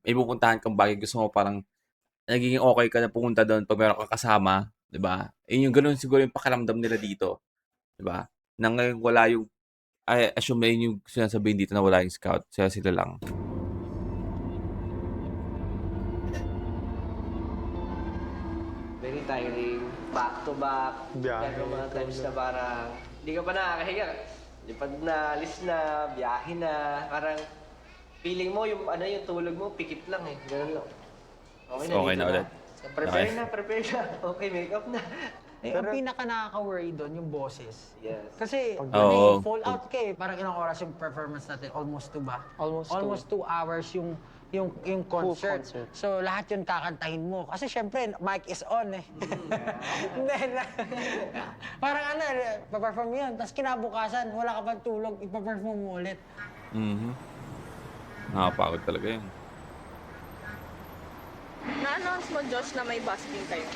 may pupuntahan kang bagay, gusto mo parang nagiging okay ka na pumunta doon pag meron kang kasama, di ba? Yung ganoon siguro yung pakiramdam nila dito. Di ba? Nang ngayon wala yung, I assume na yun yung sinasabihin dito na wala yung scout. Sila lang. Very tiring, back to back. Pero mga times na parang hindi ka pa nakakahiga. Pag naalis na, biyahe na, parang feeling mo yung yung tulog mo, pikit lang eh. Ganun lang. Okay na ulit. Prepare na. Okay, make up na. Ang pinaka nakaka-worry doon, yung boses. Yes. Kasi, Oo. fall out ka eh. Parang ilang oras yung performance natin? Almost 2 ba? Almost 2 hours yung concert. So, lahat yun kakantahin mo. Kasi syempre, mic is on eh. Then, parang paperform yun. Tapos kinabukasan, wala ka pang tulog, ipaperform mo ulit. Nakapagod talaga yun. Na-announce mo, Josh, na may busking kayo.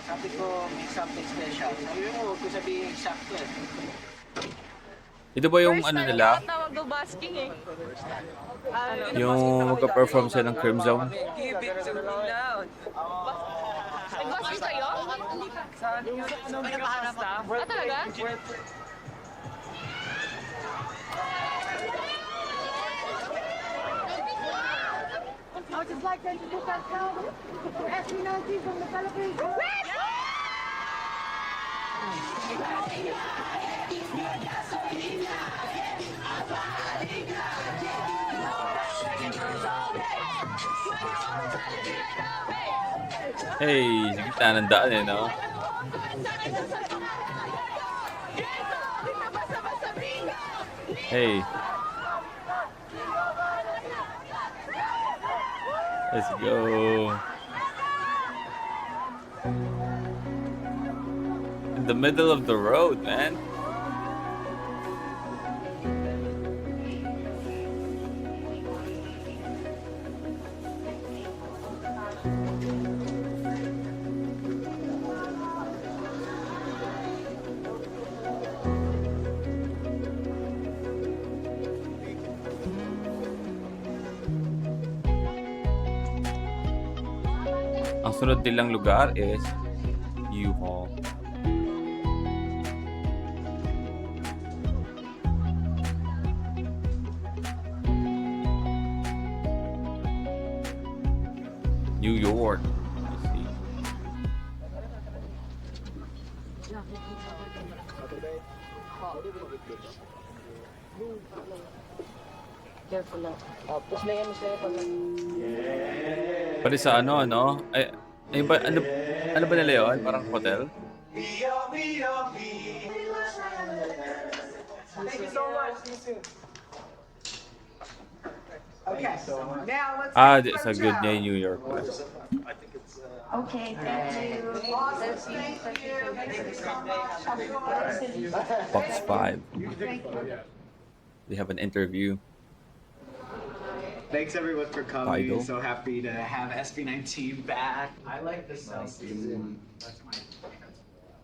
Sabi ko, may something special. Sabi mo, huwag ko sabihin exact yan. Ito ba yung nila? Tawag daw busking eh. Yung magka-perform sila ng Crimson? Give it to me now. Nag-busking kayo? Ah, talaga? I would just like to introduce ourselves. SB19 from the Philippines. Hey, sa gitna ng daan eh, no? Hey. Let's go. In the middle of the road, man. Ang sunod nilang lugar is U-Haul. New York. Let's see. Careful lang. Push lang yan, push lang yan. Pwede sa ano? Ay ba, ano ba nila yun? Parang hotel? Thank you so much. See you soon. Okay, now let's It's a good day, New York. Okay, thank you. Box 5. They have an interview. Thanks everyone for coming. Idol. So happy to have SB19 back. I like this season.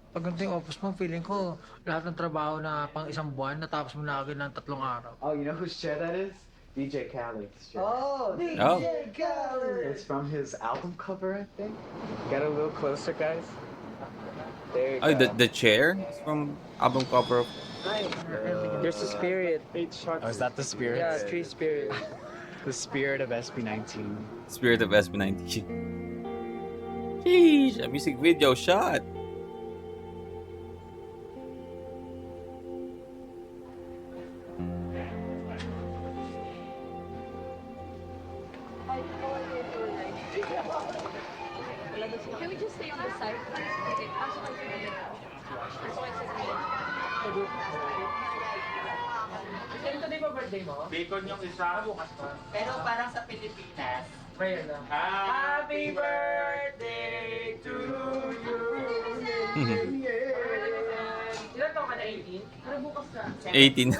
Pag ganito yung office mo, feeling ko lahat ng trabaho na pang isang buwan, natapos mo na agad ng 3 araw. Oh, you know whose chair that is? DJ Khaled's chair. Oh, DJ Khaled! It's from his album cover, I think. Get a little closer, guys. There you Oh, go. the chair is from album cover. There's a spirit. 8 shots. Oh, is that the spirit? Yeah, tree spirit. The spirit of SB19. Spirit of SB19. Sheesh, a music video shot. Can we just stay on the side? Okay, pasok kayo sa gilid. Pasok kayo sa gilid. Ganito din ba birthday mo? Bacon yung isa. Bukas pa. Pero parang sa Pilipinas, Ngayon na. Happy birthday to you. Ilan taon ka na? 18? Pero bukas ka. 18.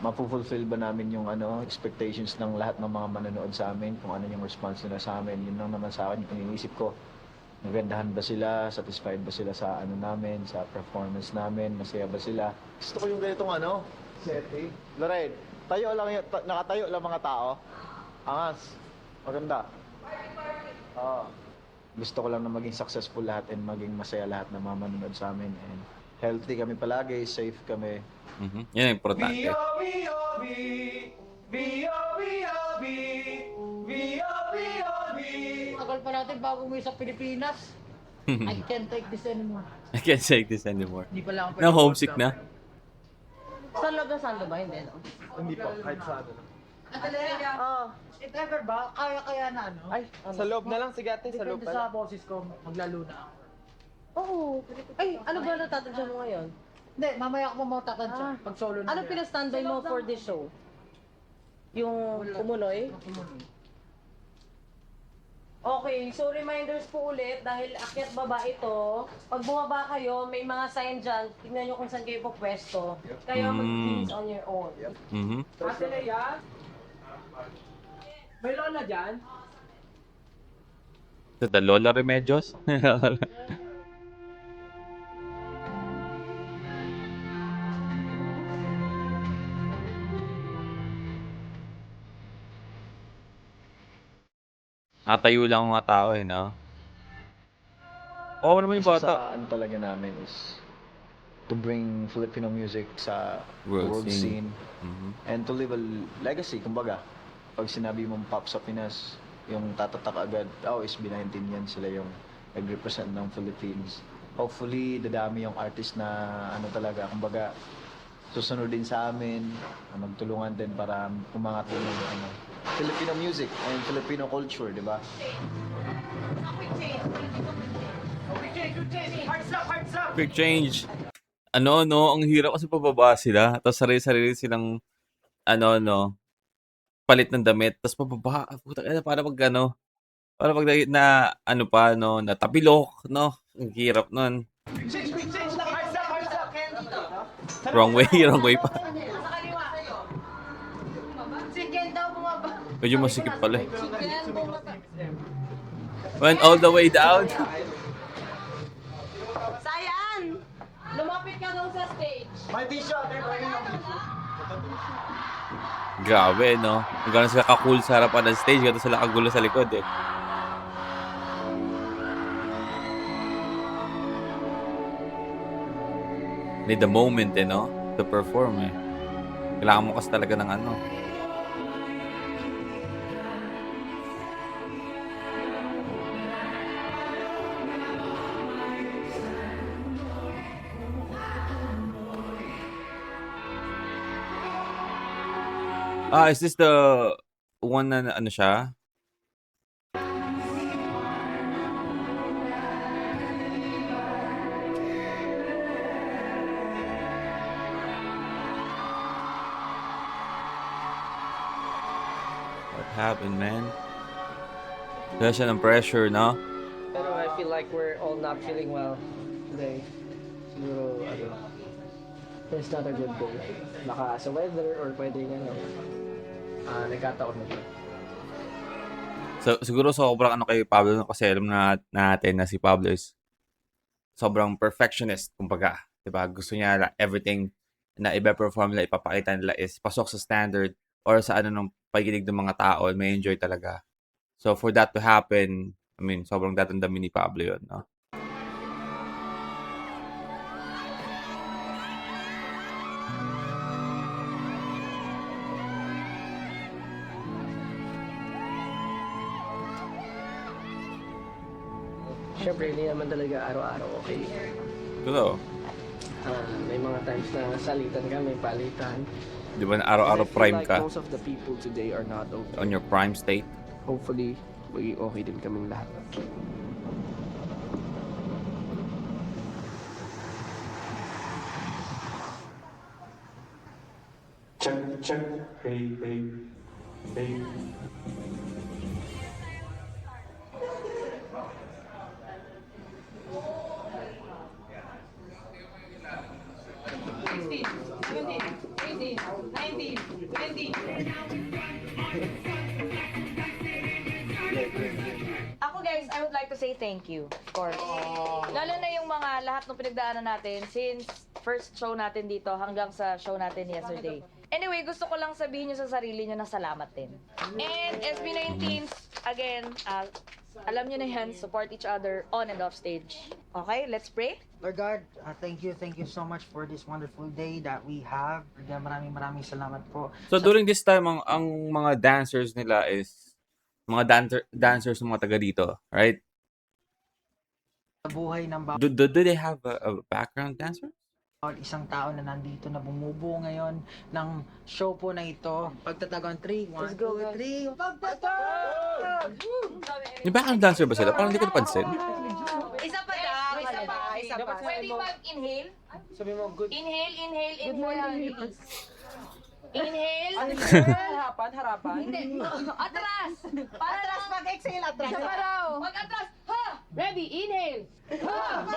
Mapufulfill ba namin yung expectations ng lahat ng mga manonood sa amin, kung ano yung response nila sa amin. Yun lang naman sa akin yung iniisip ko. Magandahan ba sila? Satisfied ba sila sa namin, sa performance namin? Masaya ba sila? Gusto ko yung ganitong setting. Lorraine, tayo lang nakatayo lang mga tao. Angas. Maganda. Gusto ko lang na maging successful lahat and maging masaya lahat ng mga manonood sa amin. And healthy kami palagi, safe kami. Yan ang importante. Tagal pa natin bago umuwi sa Pilipinas. I can't take this anymore. I can't take this anymore. Hindi pa lang ako Na homesick na. Sa loob ng sando ba? Hindi, no? Hindi pa, kahit sa ano. If ever ba, kaya na ano? Ay, sa loob na lang, sige ate, sa loob Depende pa sa boses ko, maglalo na ako. Oo. Ay, ano ba natatansya mo ngayon? Hindi, mamaya ako mamatansya pag solo na. Ano pinastandby mo for this show? Yung Umunoy? Okay, so reminders po ulit dahil akyat baba ito. Pag bumaba kayo, may mga sign dyan. Tingnan nyo kung saan kayo po pwesto. Kaya mag-cleans on your own. Ate Leia? May lola dyan? The Lola Remedios? Natayo lang ang mga tao no? Oo naman yung bata. Sa talaga namin is to bring Filipino music sa World world scene. scene. And to leave a legacy, kumbaga. Pag sinabi mong pop sa Pinas, yung tatatak agad, SB19 yan, sila yung nag-represent ng Philippines. Hopefully, dadami yung artist na talaga, kumbaga, susunod din sa amin, magtulungan din para umangat din yung Filipino music and Filipino culture, di ba? Quick change. Ang hirap kasi pababa sila. Tapos sarili-sarili silang, palit ng damit. Tapos pababa. Puta ka na, para pag na tapilok, no? Ang hirap nun. Wrong way pa. Chicken daw bumaba. Medyo masikip pala eh. Went all the way down. Sayan! Lumapit ka daw sa stage. May t-shirt, Grabe, no? Kung gano'n sila ka-cool sa harapan ng stage, gano'n sila kagulo sa likod, eh. Need the moment, eh, no? To perform, eh. Kailangan mo kasi talaga ng ano. Is this the one na ano siya? What happened, man? Wala siya ng pressure, no? Pero I feel like we're all not feeling well today. Siguro, it's not a good day. Baka sa weather or pwedeng nagkataon na siya. So, siguro sobrang ano kay Pablo, no? Kasi alam na natin na si Pablo is sobrang perfectionist, kumbaga. Diba? Gusto niya everything na iba-perform nila, ipapakita nila is pasok sa standard or sa ano ng pakikinig ng mga tao, may enjoy talaga. So, for that to happen, I mean, sobrang datandamin ni Pablo yun, no? Siyempre, hindi naman talaga araw-araw okay. Totoo. May mga times na salitan kami, palitan. Di ba na araw-araw prime ka? Most of the people today are not okay. On your prime state? Hopefully, maging okay din kaming lahat. Check. Hey. Ako guys, I would like to say thank you, of course. Lalo na yung mga lahat ng pinagdaanan natin since first show natin dito hanggang sa show natin yesterday. Anyway, gusto ko lang sabihin nyo sa sarili nyo na salamat din. And SB19, again, alam nyo na yan, support each other on and off stage. Okay, let's pray. Lord God, thank you so much for this wonderful day that we have. Maraming salamat po. So, during this time, ang mga dancers nila is mga dancers ng mga taga dito, right? Sa buhay ng Do they have a background dancer? isang tao na nandito na bumubuo ngayon ng show po na ito. Pagtatagon 3, 1, 2, 3, pagtatag! Yung background dancer ba sila? Parang hindi ko napansin. Isa pa daw, isa pa. Pwede mag-inhale? Sabi mo, good. Inhale, release. Inhale. Harapan. Hindi. Atras. Atras, mag-exhale, atras. Isa pa raw. Mag-atras. Ha! Ready, inhale. Ha!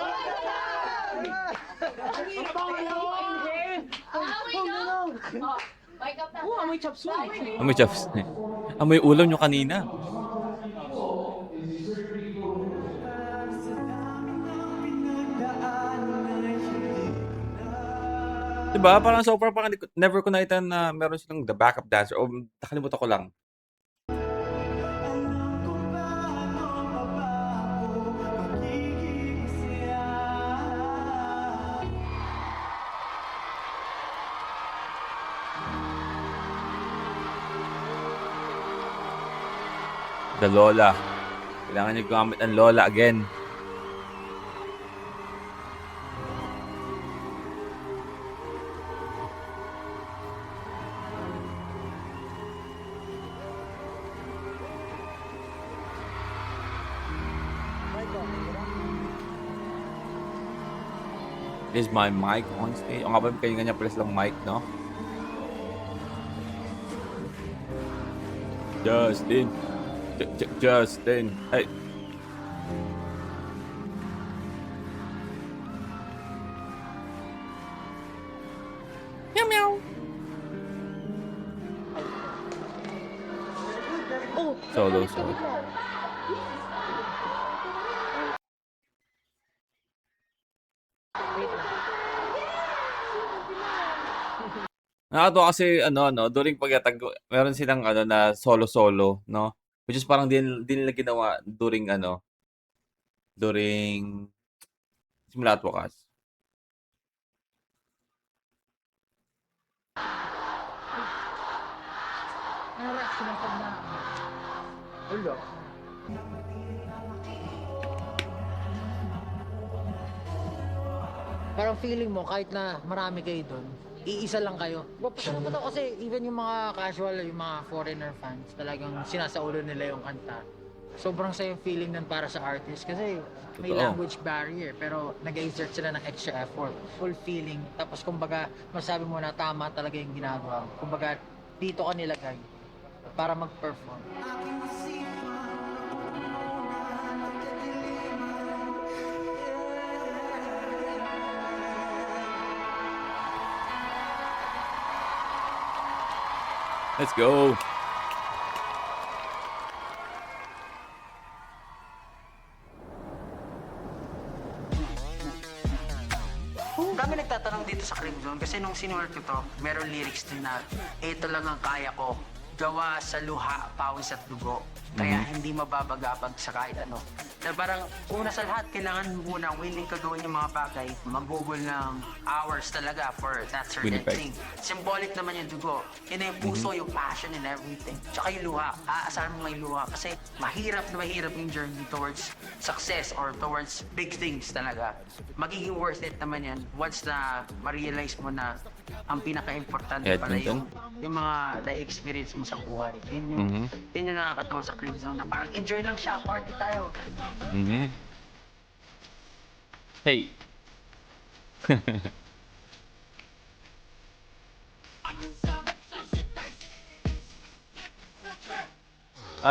Amoy chop suey. Amoy chops. Amoy ulam nyo kanina. Diba? Parang sobrang never ko nakita na meron silang the backup dancer. O nakalimutan ko lang. The Lola. Kailangan nyo gamit ang Lola again. Is my mic on stage? O nga ba, kanya pala silang mic, no? Justin. Justin. Hey. Meow meow. Oh, solo. Nakakatuwa kasi during pagtatag meron silang na solo-solo, no? Which is parang din nila ginawa during simula at wakas. Ulo. Parang feeling mo, kahit na marami kayo doon, iisa lang kayo. Pero ba kasi even yung mga casual, yung mga foreigner fans, talagang sinasaulo nila yung kanta. Sobrang sa yung feeling nun para sa artist kasi may Totoo. language barrier pero nag-exert sila ng extra effort, full feeling. Tapos kumbaga, masabi mo na tama talaga yung ginagawa. Kumbaga, dito ka nilagay para mag-perform. Let's go. Kami nagtatanong dito sa Cream Zone kasi nung sinuwar ko to, meron lyrics din na ito lang ang kaya ko. Gawa sa luha, pawis at dugo. Kaya hindi mababagabag sa kahit ano. Na parang una sa lahat, kailangan muna willing ka gawin yung mga bagay. Magugol ng hours talaga for that certain Winnipeg. thing. Symbolic naman yung dugo. Yun na yung puso, yung passion and everything. Tsaka yung luha. Aasahan mo may luha kasi mahirap yung journey towards success or towards big things talaga. Magiging worth it naman yan once na ma-realize mo na ang pinaka-importante pala yung mga na-experience mo sa buhay. Yun yung nakakatawa sa Cream Zone na parang enjoy lang siya, party tayo. Hey.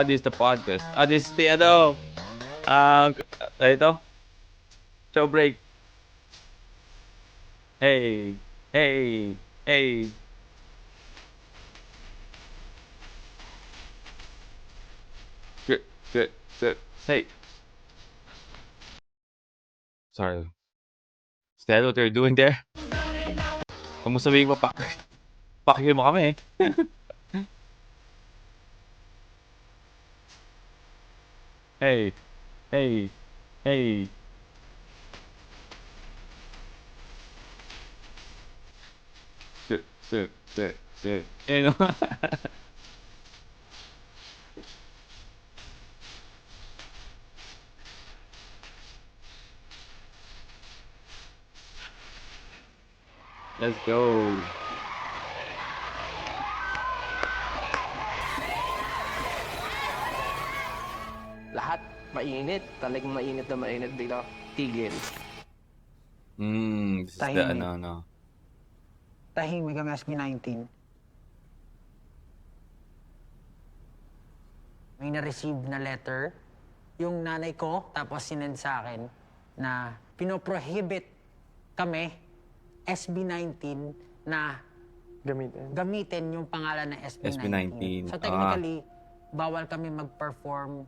This is the podcast. This is the ito? Show break. Hey. Hey. Hey. Good. Hey. Sorry. Is that what they're doing there? Huwag mo sabihin mo, pakyo mo kami. Hey. Hey. Hey. Sit. You know? Let's go. Lahat mainit, talagang mainit na mainit, bigla tigil. This is the Tahimik. Tahimik ang SB19. May na-receive na letter yung nanay ko, tapos sinend sa akin na pinoprohibit kami, SB19, na gamitin yung pangalan ng SB19. So technically, bawal kami mag-perform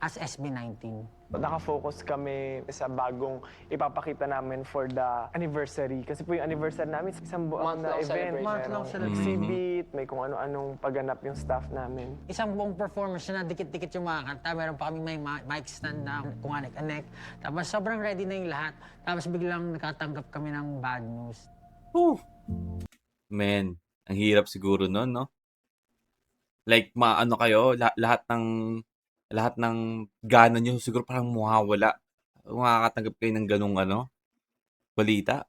as SB19. Nakafocus kami sa bagong ipapakita namin for the anniversary. Kasi po yung anniversary namin, isang buong na event. Month-long celebration. Exhibit, may kung ano-anong pagganap yung staff namin. Isang buong performance na dikit-dikit yung mga kanta. Meron pa kami may mic stand na kung anek-anek. Tapos sobrang ready na yung lahat. Tapos biglang nakatanggap kami ng bad news. Man, ang hirap siguro nun, no? Like, maano kayo, lahat ng gana nyo siguro parang mawawala. Makakatanggap kayo ng ganung balita.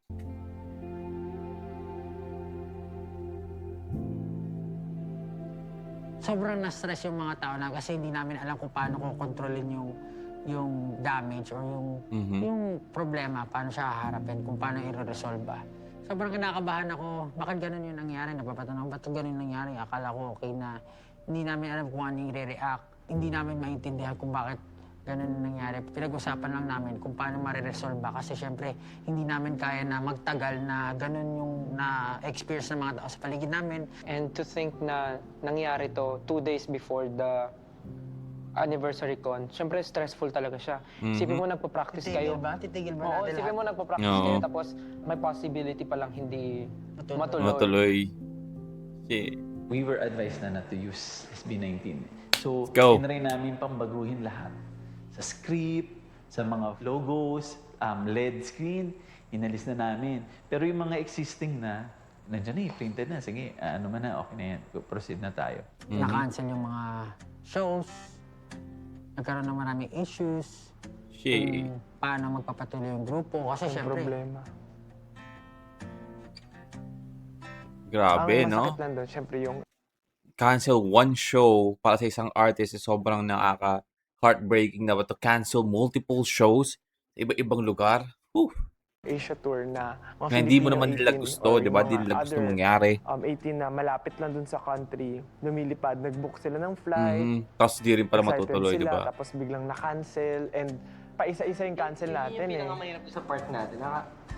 Sobrang na-stress yung mga tao na kasi hindi namin alam kung paano ko kontrolin yung damage or yung problema, paano siya haharapin, kung paano i-resolve ba. Sobrang kinakabahan ako, bakit ganun yung nangyari? Napapatanong, ba't ganun yung nangyari? Akala ko okay na hindi namin alam kung ano yung re-react. Hindi namin maintindihan kung bakit ganun yung nangyari. Pinag-usapan lang namin kung paano ma-resolve ba. Kasi syempre, hindi namin kaya na magtagal na ganun yung na-experience ng mga tao sa paligid namin. And to think na nangyari to 2 days before the anniversary con, syempre stressful talaga siya. Isipin mo nagpa-practice kayo. Titigil ba Oo, natin isipin mo nagpa-practice kayo tapos may possibility palang hindi matuloy. Shit. We were advised na not to use SB19. So, Go. tinry namin pang baguhin lahat. Sa script, sa mga logos, LED screen, inalis na namin. Pero yung mga existing na, nandiyan na printed na. Sige, ano man na, okay na yan. Proceed na tayo. Na-cancel yung mga shows. Nagkaroon ng maraming issues. Shit. Kung paano magpapatuloy yung grupo. Kasi syempre, problema. Grabe, Ang no? masakit lang doon, syempre yung Cancel one show para sa isang artist is sobrang heartbreaking na to cancel multiple shows sa iba-ibang lugar. Whew. Asia tour na mga Na hindi mo Filipino naman nila 18 gusto, or di ba? yung Di mga nila gusto other, mangyari. 18 na malapit lang dun sa country, lumilipad, nag-book sila ng flight. Tapos di rin pala excited matutuloy, di sila, ba? Tapos biglang na-cancel and paisa-isa yung cancel natin Yung pinakamahirap sa part natin,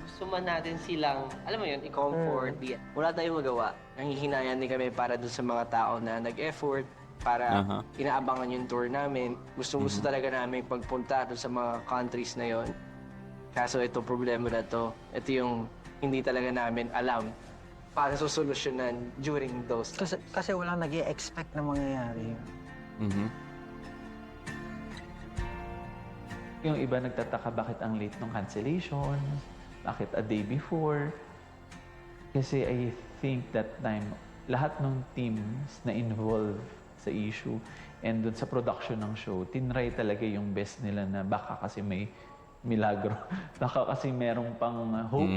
gusto man natin silang, alam mo yun, i-comfort. Wala tayong magawa. Nanghihinayan din kami para dun sa mga tao na nag-effort, para inaabangan yung tour namin. Gusto talaga namin pagpunta dun sa mga countries na yon. Kaso ito problema na to, ito yung hindi talaga namin alam para susolusyonan during those. kasi walang nag-i-expect na mangyayari. Yung iba nagtataka bakit ang late ng cancellation, bakit a day before. Kasi I think that time, lahat ng teams na involved sa issue and dun sa production ng show, tinry talaga yung best nila na baka kasi may milagro. Baka kasi merong pang hope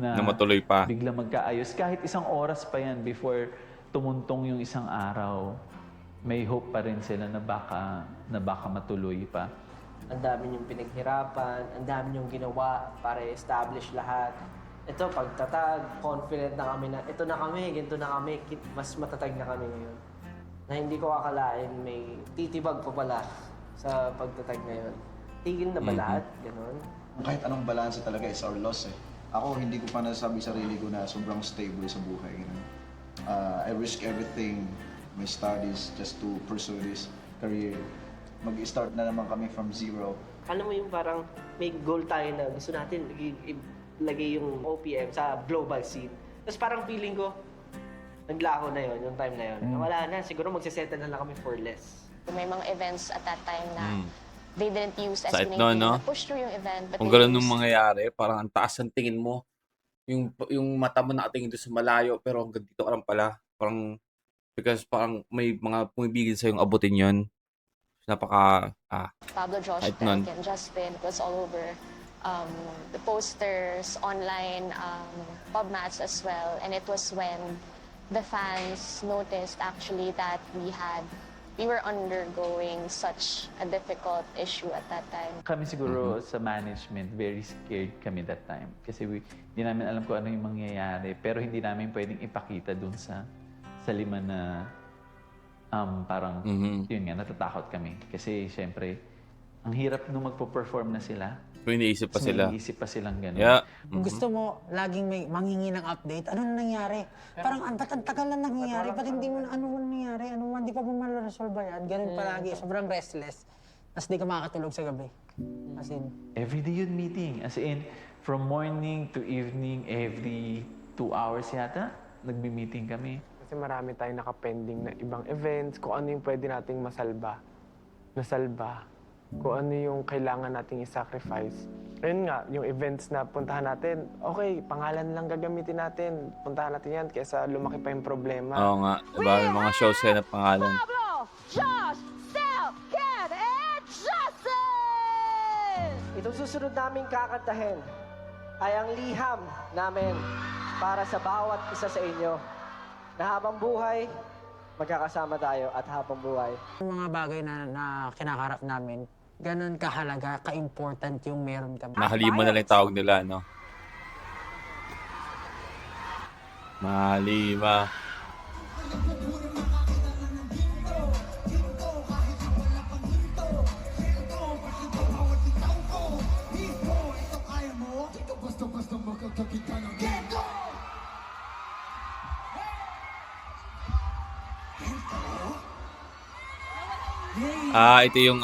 na matuloy pa. Bigla magkaayos. Kahit isang oras pa yan before tumuntong yung isang araw, may hope pa rin sila na baka matuloy pa. Ang dami niyong pinaghirapan, ang dami niyong ginawa para i-establish lahat. Ito, pagtatag, confident na kami na, ito na kami, ganito na kami, mas matatag na kami ngayon. Na hindi ko akalain may titibag pa pala sa pagtatag ngayon. Tigil na ba lahat? Ganon? Kahit anong balanse talaga is our loss eh. Ako, hindi ko pa nasabi sarili ko na sobrang stable sa buhay. Ganun. I risk everything, my studies, just to pursue this career. Mag-start na naman kami from zero. Alam mo yung parang may goal tayo na gusto natin lagay yung OPM sa global scene. Tapos parang feeling ko, naglaho na yon yung time na yon. Wala na, siguro magsisettle na lang kami for less. May mga events at that time na they didn't use Side SB19 no, no? to push through yung event. But Kung they ganun nung used- mangyayari, parang ang taas ng tingin mo. Yung mata mo nakatingin doon sa malayo, pero hanggang dito ka lang pala. Parang, because parang may mga pumibigil sa yung abutin yon. Napaka, Pablo Josh, kahit nun. and Justin, it was all over. The posters, online, pub mats as well. And it was when the fans noticed actually that we were undergoing such a difficult issue at that time. Kami siguro sa management, very scared kami that time. Kasi hindi namin alam kung ano yung mangyayari. Pero hindi namin pwedeng ipakita dun sa lima na parang, yun nga, natatakot kami. Kasi syempre, ang hirap nung magpo-perform na sila. Kung iniisip pa sila. May iniisip pa silang gano'n. Yeah. Kung gusto mo laging may manghingi ng update, ano na nangyari? Parang ba't ang tagal na nangyayari? Ba't hindi mo na, ano man nangyari? Ano man, di pa ba malaresolve ba yan? Ganun palagi, sobrang restless. Tapos di ka makakatulog sa gabi. As in, Everyday yun meeting. As in, from morning to evening, every 2 hours yata, nagbi-meeting kami. Kasi marami tayong nakapending na ibang events, kung ano yung pwede nating nasalba. Kung ano yung kailangan nating i-sacrifice. Ayun nga, yung events na puntahan natin, okay, pangalan lang gagamitin natin. Puntahan natin yan kaysa lumaki pa yung problema. Oo nga. Diba? May mga shows kayo na pangalan. Pablo, Josh, Sel, Ken, and Justin! Itong susunod naming kakantahin ay ang liham namin para sa bawat isa sa inyo na habang buhay, magkakasama tayo at habang buhay. yung mga bagay na kinakarap namin, ganun kahalaga, ka-important yung meron kami. Mahalima na lang yung tawag nila, no? Mahalima. Ito yung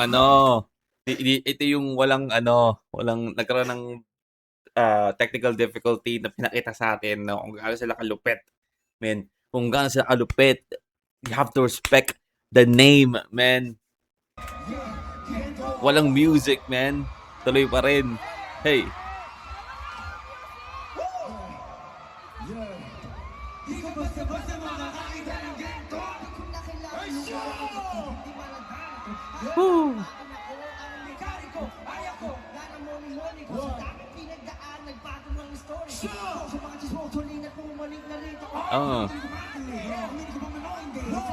ito yung walang nagkaroon ng technical difficulty na pinakita sa atin, no? Kung gaano sila kalupit. Men, kung gaano sila kalupit. You have to respect the name, man. Walang music, man. Tuloy pa rin. Hey. Woo.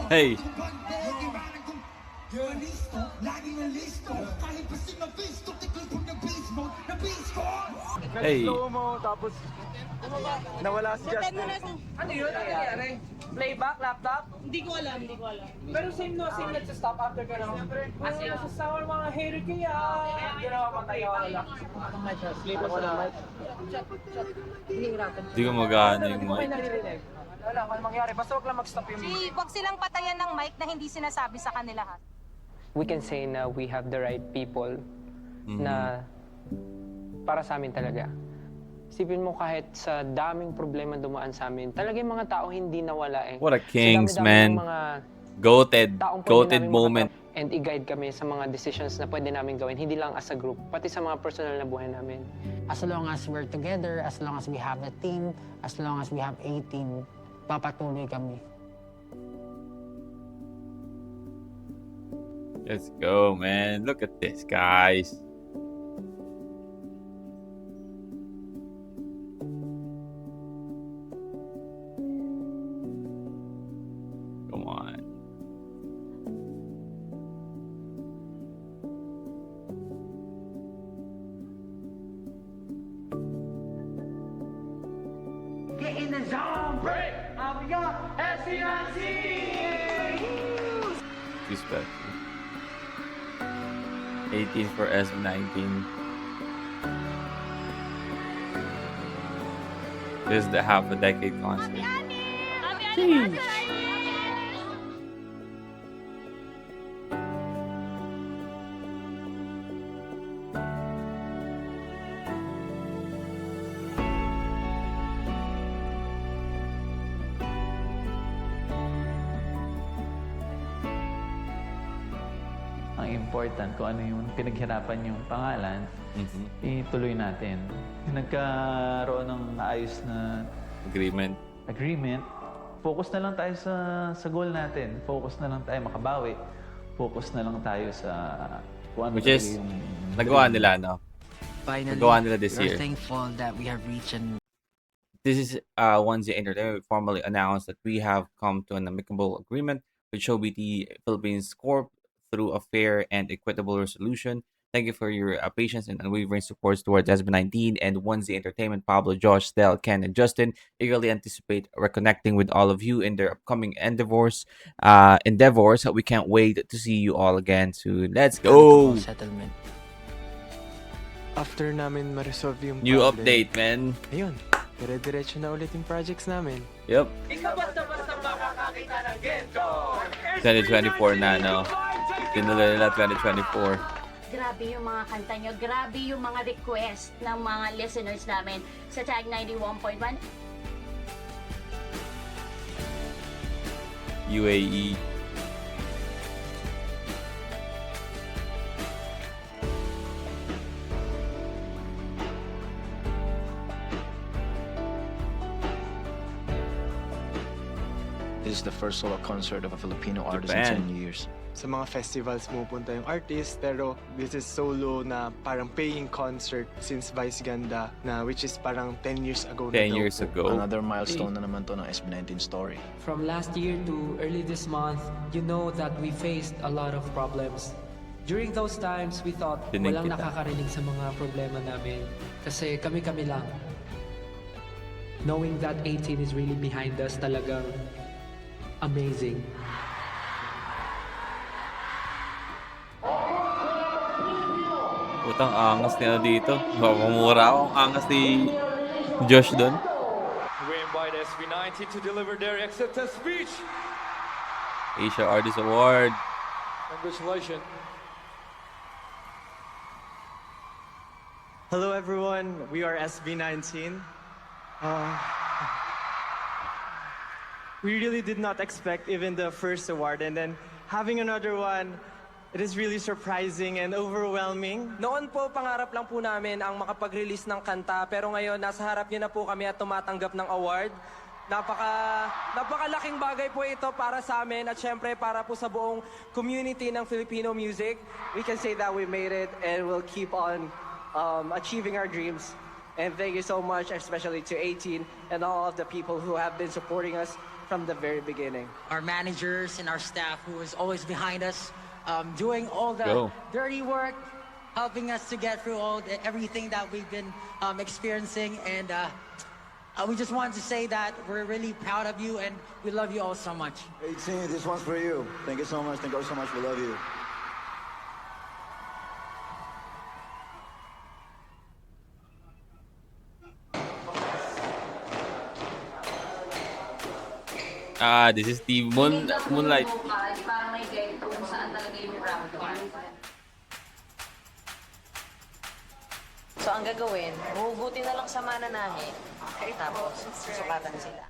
Hey. Hey. Tapos nawala si Justin. Ano yun? Ano nangyari? Playback, laptop? Hindi ko alam. Pero same nagsa-stop after ka naman. Kasi nasa mga hater kaya. Ginawa pa tayo wala. Sleep ako na. Hindi ko magana yung mic. Wala, kung mangyari. Basta wag lang mag-stop yung music. Huwag silang patayan ng mic na hindi sinasabi sa kanila ha. We can say na we have the right people na para sa amin talaga. Isipin mo kahit sa daming problema dumaan sa amin, talaga yung mga tao hindi nawala eh. What a kings, Sa dami-dami man. ng mga taong pwede Goated namin moment. and i-guide kami sa mga decisions na pwede namin gawin, hindi lang as a group, pati sa mga personal na buhay namin. As long as we're together, as long as we have a team, as long as we have a team, papatuloy kami. Let's go, man. Look at this, guys. Come on. Get in the zone, break! We got SB19! Respect. 18 for S19. This is the half a decade concert. Sheesh. Ang important kung ano yung pinaghirapan yung pangalan, ituloy natin. Nagkaroon ng ayos na agreement. Focus na lang tayo sa goal natin. Focus na lang tayo makabawi. Focus na lang tayo sa kung ano Which is, yung nagawa nila, no? Finally, Nagawa nila this we're year. thankful that we have reached an This is Onesie Entertainment formally announced that we have come to an amicable agreement with Showbiz Philippines Corp through a fair and equitable resolution. Thank you for your patience and unwavering support towards SB19 and Onesie Entertainment. Pablo, Josh, Stel, Ken, and Justin eagerly anticipate reconnecting with all of you in their upcoming endeavors. We can't wait to see you all again soon. Let's go! settlement. After namin ma-resolve yung New problem, update, man. ayun, dire-diretso na ulit yung projects namin. Yep. Ikaw basta-basta makakakita ng Gento! 2024 na, no? Tinula nila 2024. Grabe yung mga kanta nyo, grabe yung mga request ng mga listeners namin sa Tag 91.1. UAE. This is the first solo concert of a Filipino artist in Japan. 10 years. Sa mga festivals pumupunta yung artist, pero this is solo na parang paying concert since Vice Ganda, na which is parang 10 years ago 10 na daw years po. ago. Another milestone na naman to ng SB19 story. From last year to early this month, you know that we faced a lot of problems. During those times, we thought Dinig walang kita. nakakarinig sa mga problema namin kasi kami-kami lang. Knowing that 18 is really behind us, talagang amazing. Putang angas nila dito. Mapamura ako. Ang angas ni Josh doon. We invite SB19 to deliver their acceptance speech. Asia Artist Award. Congratulations. Hello everyone, we are SB19. we really did not expect even the first award. And then having another one, it is really surprising and overwhelming. Noon po, pangarap lang po namin ang makapag-release ng kanta, pero ngayon, nasa harap niyo na po kami at tumatanggap ng award. Napakalaking bagay po ito para sa amin at syempre para po sa buong community ng Filipino music. We can say that we made it and we'll keep on achieving our dreams. And thank you so much, especially to 18 and all of the people who have been supporting us from the very beginning. Our managers and our staff who is always behind us, doing all the dirty work, helping us to get through everything that we've been experiencing. And we just want to say that we're really proud of you and we love you all so much. 18, this one's for you. Thank you so much. Thank you so much. We love you. This is the Moonlight. Parang may guide kung saan talaga yung ramp. So ang gagawin, huhugutin na lang sa mananahe, tapos susukatan sila.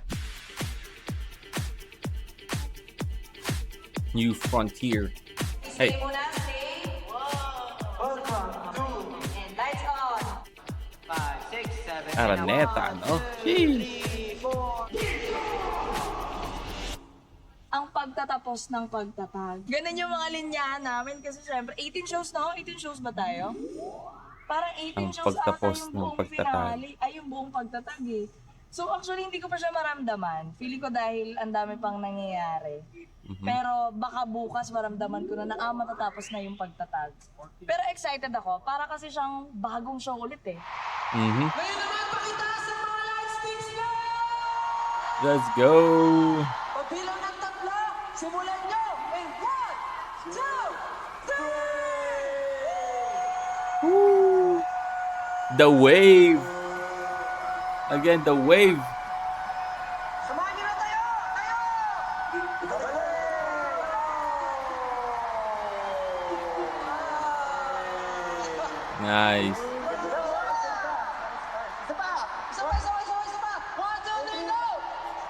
New Frontier. Hey. Stay muna, stay. Welcome to and lights on. 5, 6, 7. Araneta, no? Sheesh. Ang pagtatapos ng pagtatag. Ganun yung mga linyahan namin kasi syempre 18 shows, no? 18 shows ba tayo? Parang 18 Ang shows ata pagtapos yung ng buong pagtatag. finale, ay yung buong pagtatag eh. So actually hindi ko pa siya maramdaman. Feeling ko dahil ang dami pang nangyayari. Pero baka bukas maramdaman ko na matatapos na yung pagtatag. Pero excited ako, para kasi siyang bagong show ulit eh. Mm-hmm. Ngayon naman, pakitaas ang mga lightsticks niyo! Let's go! Pagbilang ng 3, simulan nyo! In 1, 2, 3! Woo! The wave! Again, the wave! Samahan nyo na tayo! Nice.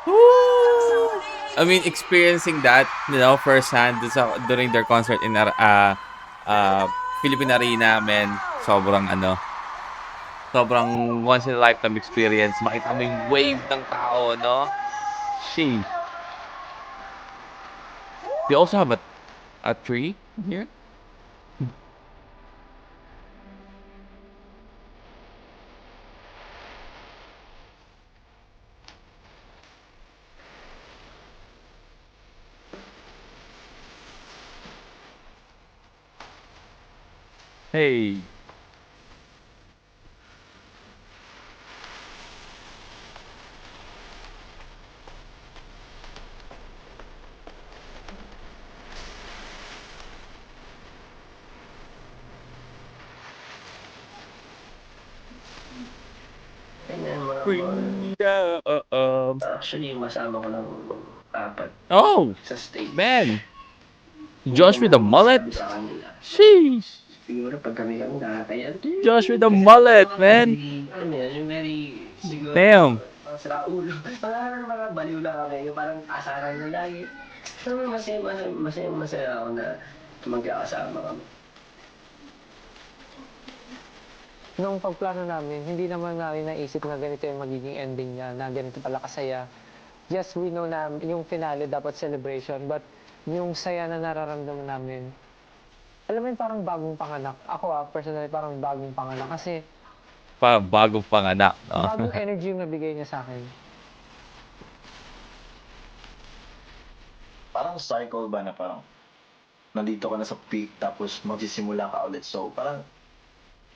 Woo! I mean, experiencing that, you know, firsthand during their concert in Philippine Arena, man, sobrang once in a lifetime experience. Makita mo yung wave ng tao, no? Sheesh. They also have a tree here. Hey. Actually, masama ko lang 4 Oh, sa stage. man. Josh with the mullet. Sheesh. Siguro pag kami nakakaya. Josh with the mullet, man. Alam mo yun, yung very, siguro, Damn. sa ulo. Parang mga baliw lang kami, yung parang asaran na lagi. Pero masaya ako na magkakasama kami. Nung pagplano namin, hindi naman namin naisip na ganito yung magiging ending niya, na ganito pala kasaya. Yes, we know na yung finale dapat celebration, but yung saya na nararamdaman namin, alam mo yun, parang bagong panganak. Ako personally, parang bagong panganak kasi Parang bagong panganak, no? bagong energy yung nabigay niya sa akin. Parang cycle ba na parang nandito ka na sa peak tapos magsisimula ka ulit. So parang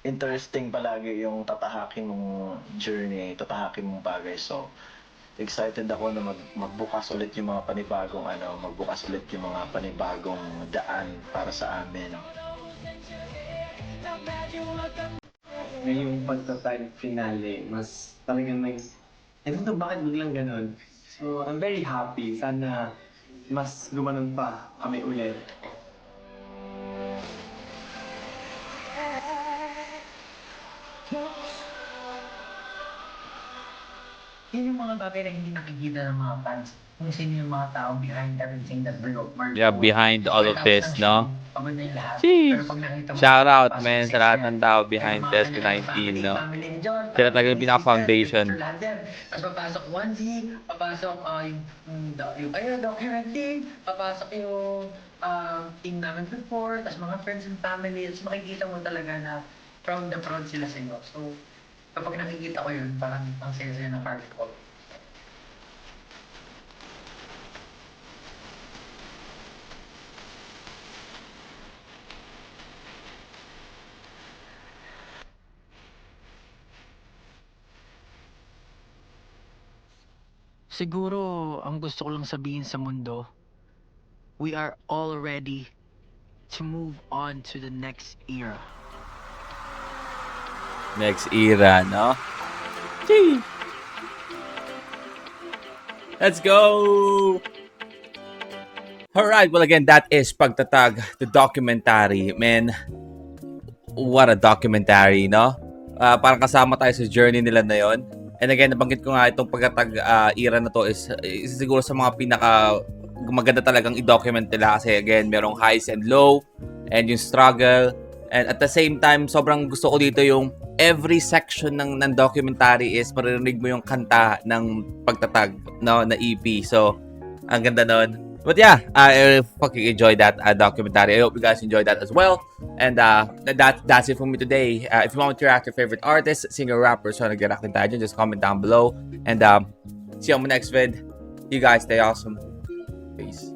interesting palagi yung tatahakin mong journey, tatahakin mong bagay. So excited ako na magbukas ulit yung mga panibagong magbukas ulit yung mga panibagong daan para sa amin. Ngayong pagtatag finale, mas talagang I don't know bakit biglang ganun. So, I'm very happy. Sana mas gumanon pa kami ulit. Yun yung mga bagay na hindi nakikita ng mga fans. Kung sino yung mga tao behind everything that broke Mark. Yeah, behind all of this, no? Pagod na yung lahat. Jeez. Pero pag nakita mo, Shout out, papasok man, sa sa lahat set, ng tao behind mga Desk kanya-kanyang 19, no? family ni John, Sila talaga yung family ni pinaka-foundation. Steph, lahat yan. Tapos papasok onesie, papasok yung documentary, papasok yung team namin before, tapos mga friends and family, tapos makikita mo talaga na proud na proud sila sa inyo. So, kapag nakikita ko yun, parang ang saya-saya ng heart ko. Siguro, ang gusto ko lang sabihin sa mundo, we are all ready to move on to the next era. Next era, no? Gee. Let's go! Alright, well again, that is Pagtatag, the documentary. Man, what a documentary, no? Parang kasama tayo sa journey nila na yon. And again, nabanggit ko nga itong Pagtatag era na to is siguro sa mga pinaka maganda talagang i-document nila kasi again, merong highs and low and yung struggle. And at the same time, sobrang gusto ko dito yung every section ng documentary is maririnig mo yung kanta ng Pagtatag, no, na EP. So, ang ganda nun. But yeah, I fucking enjoyed that documentary. I hope you guys enjoyed that as well. And that's it for me today. If you want to react to your favorite artist, singer, rapper, so nag-react din tayo dyan, just comment down below. And see you on my next vid. You guys stay awesome. Peace.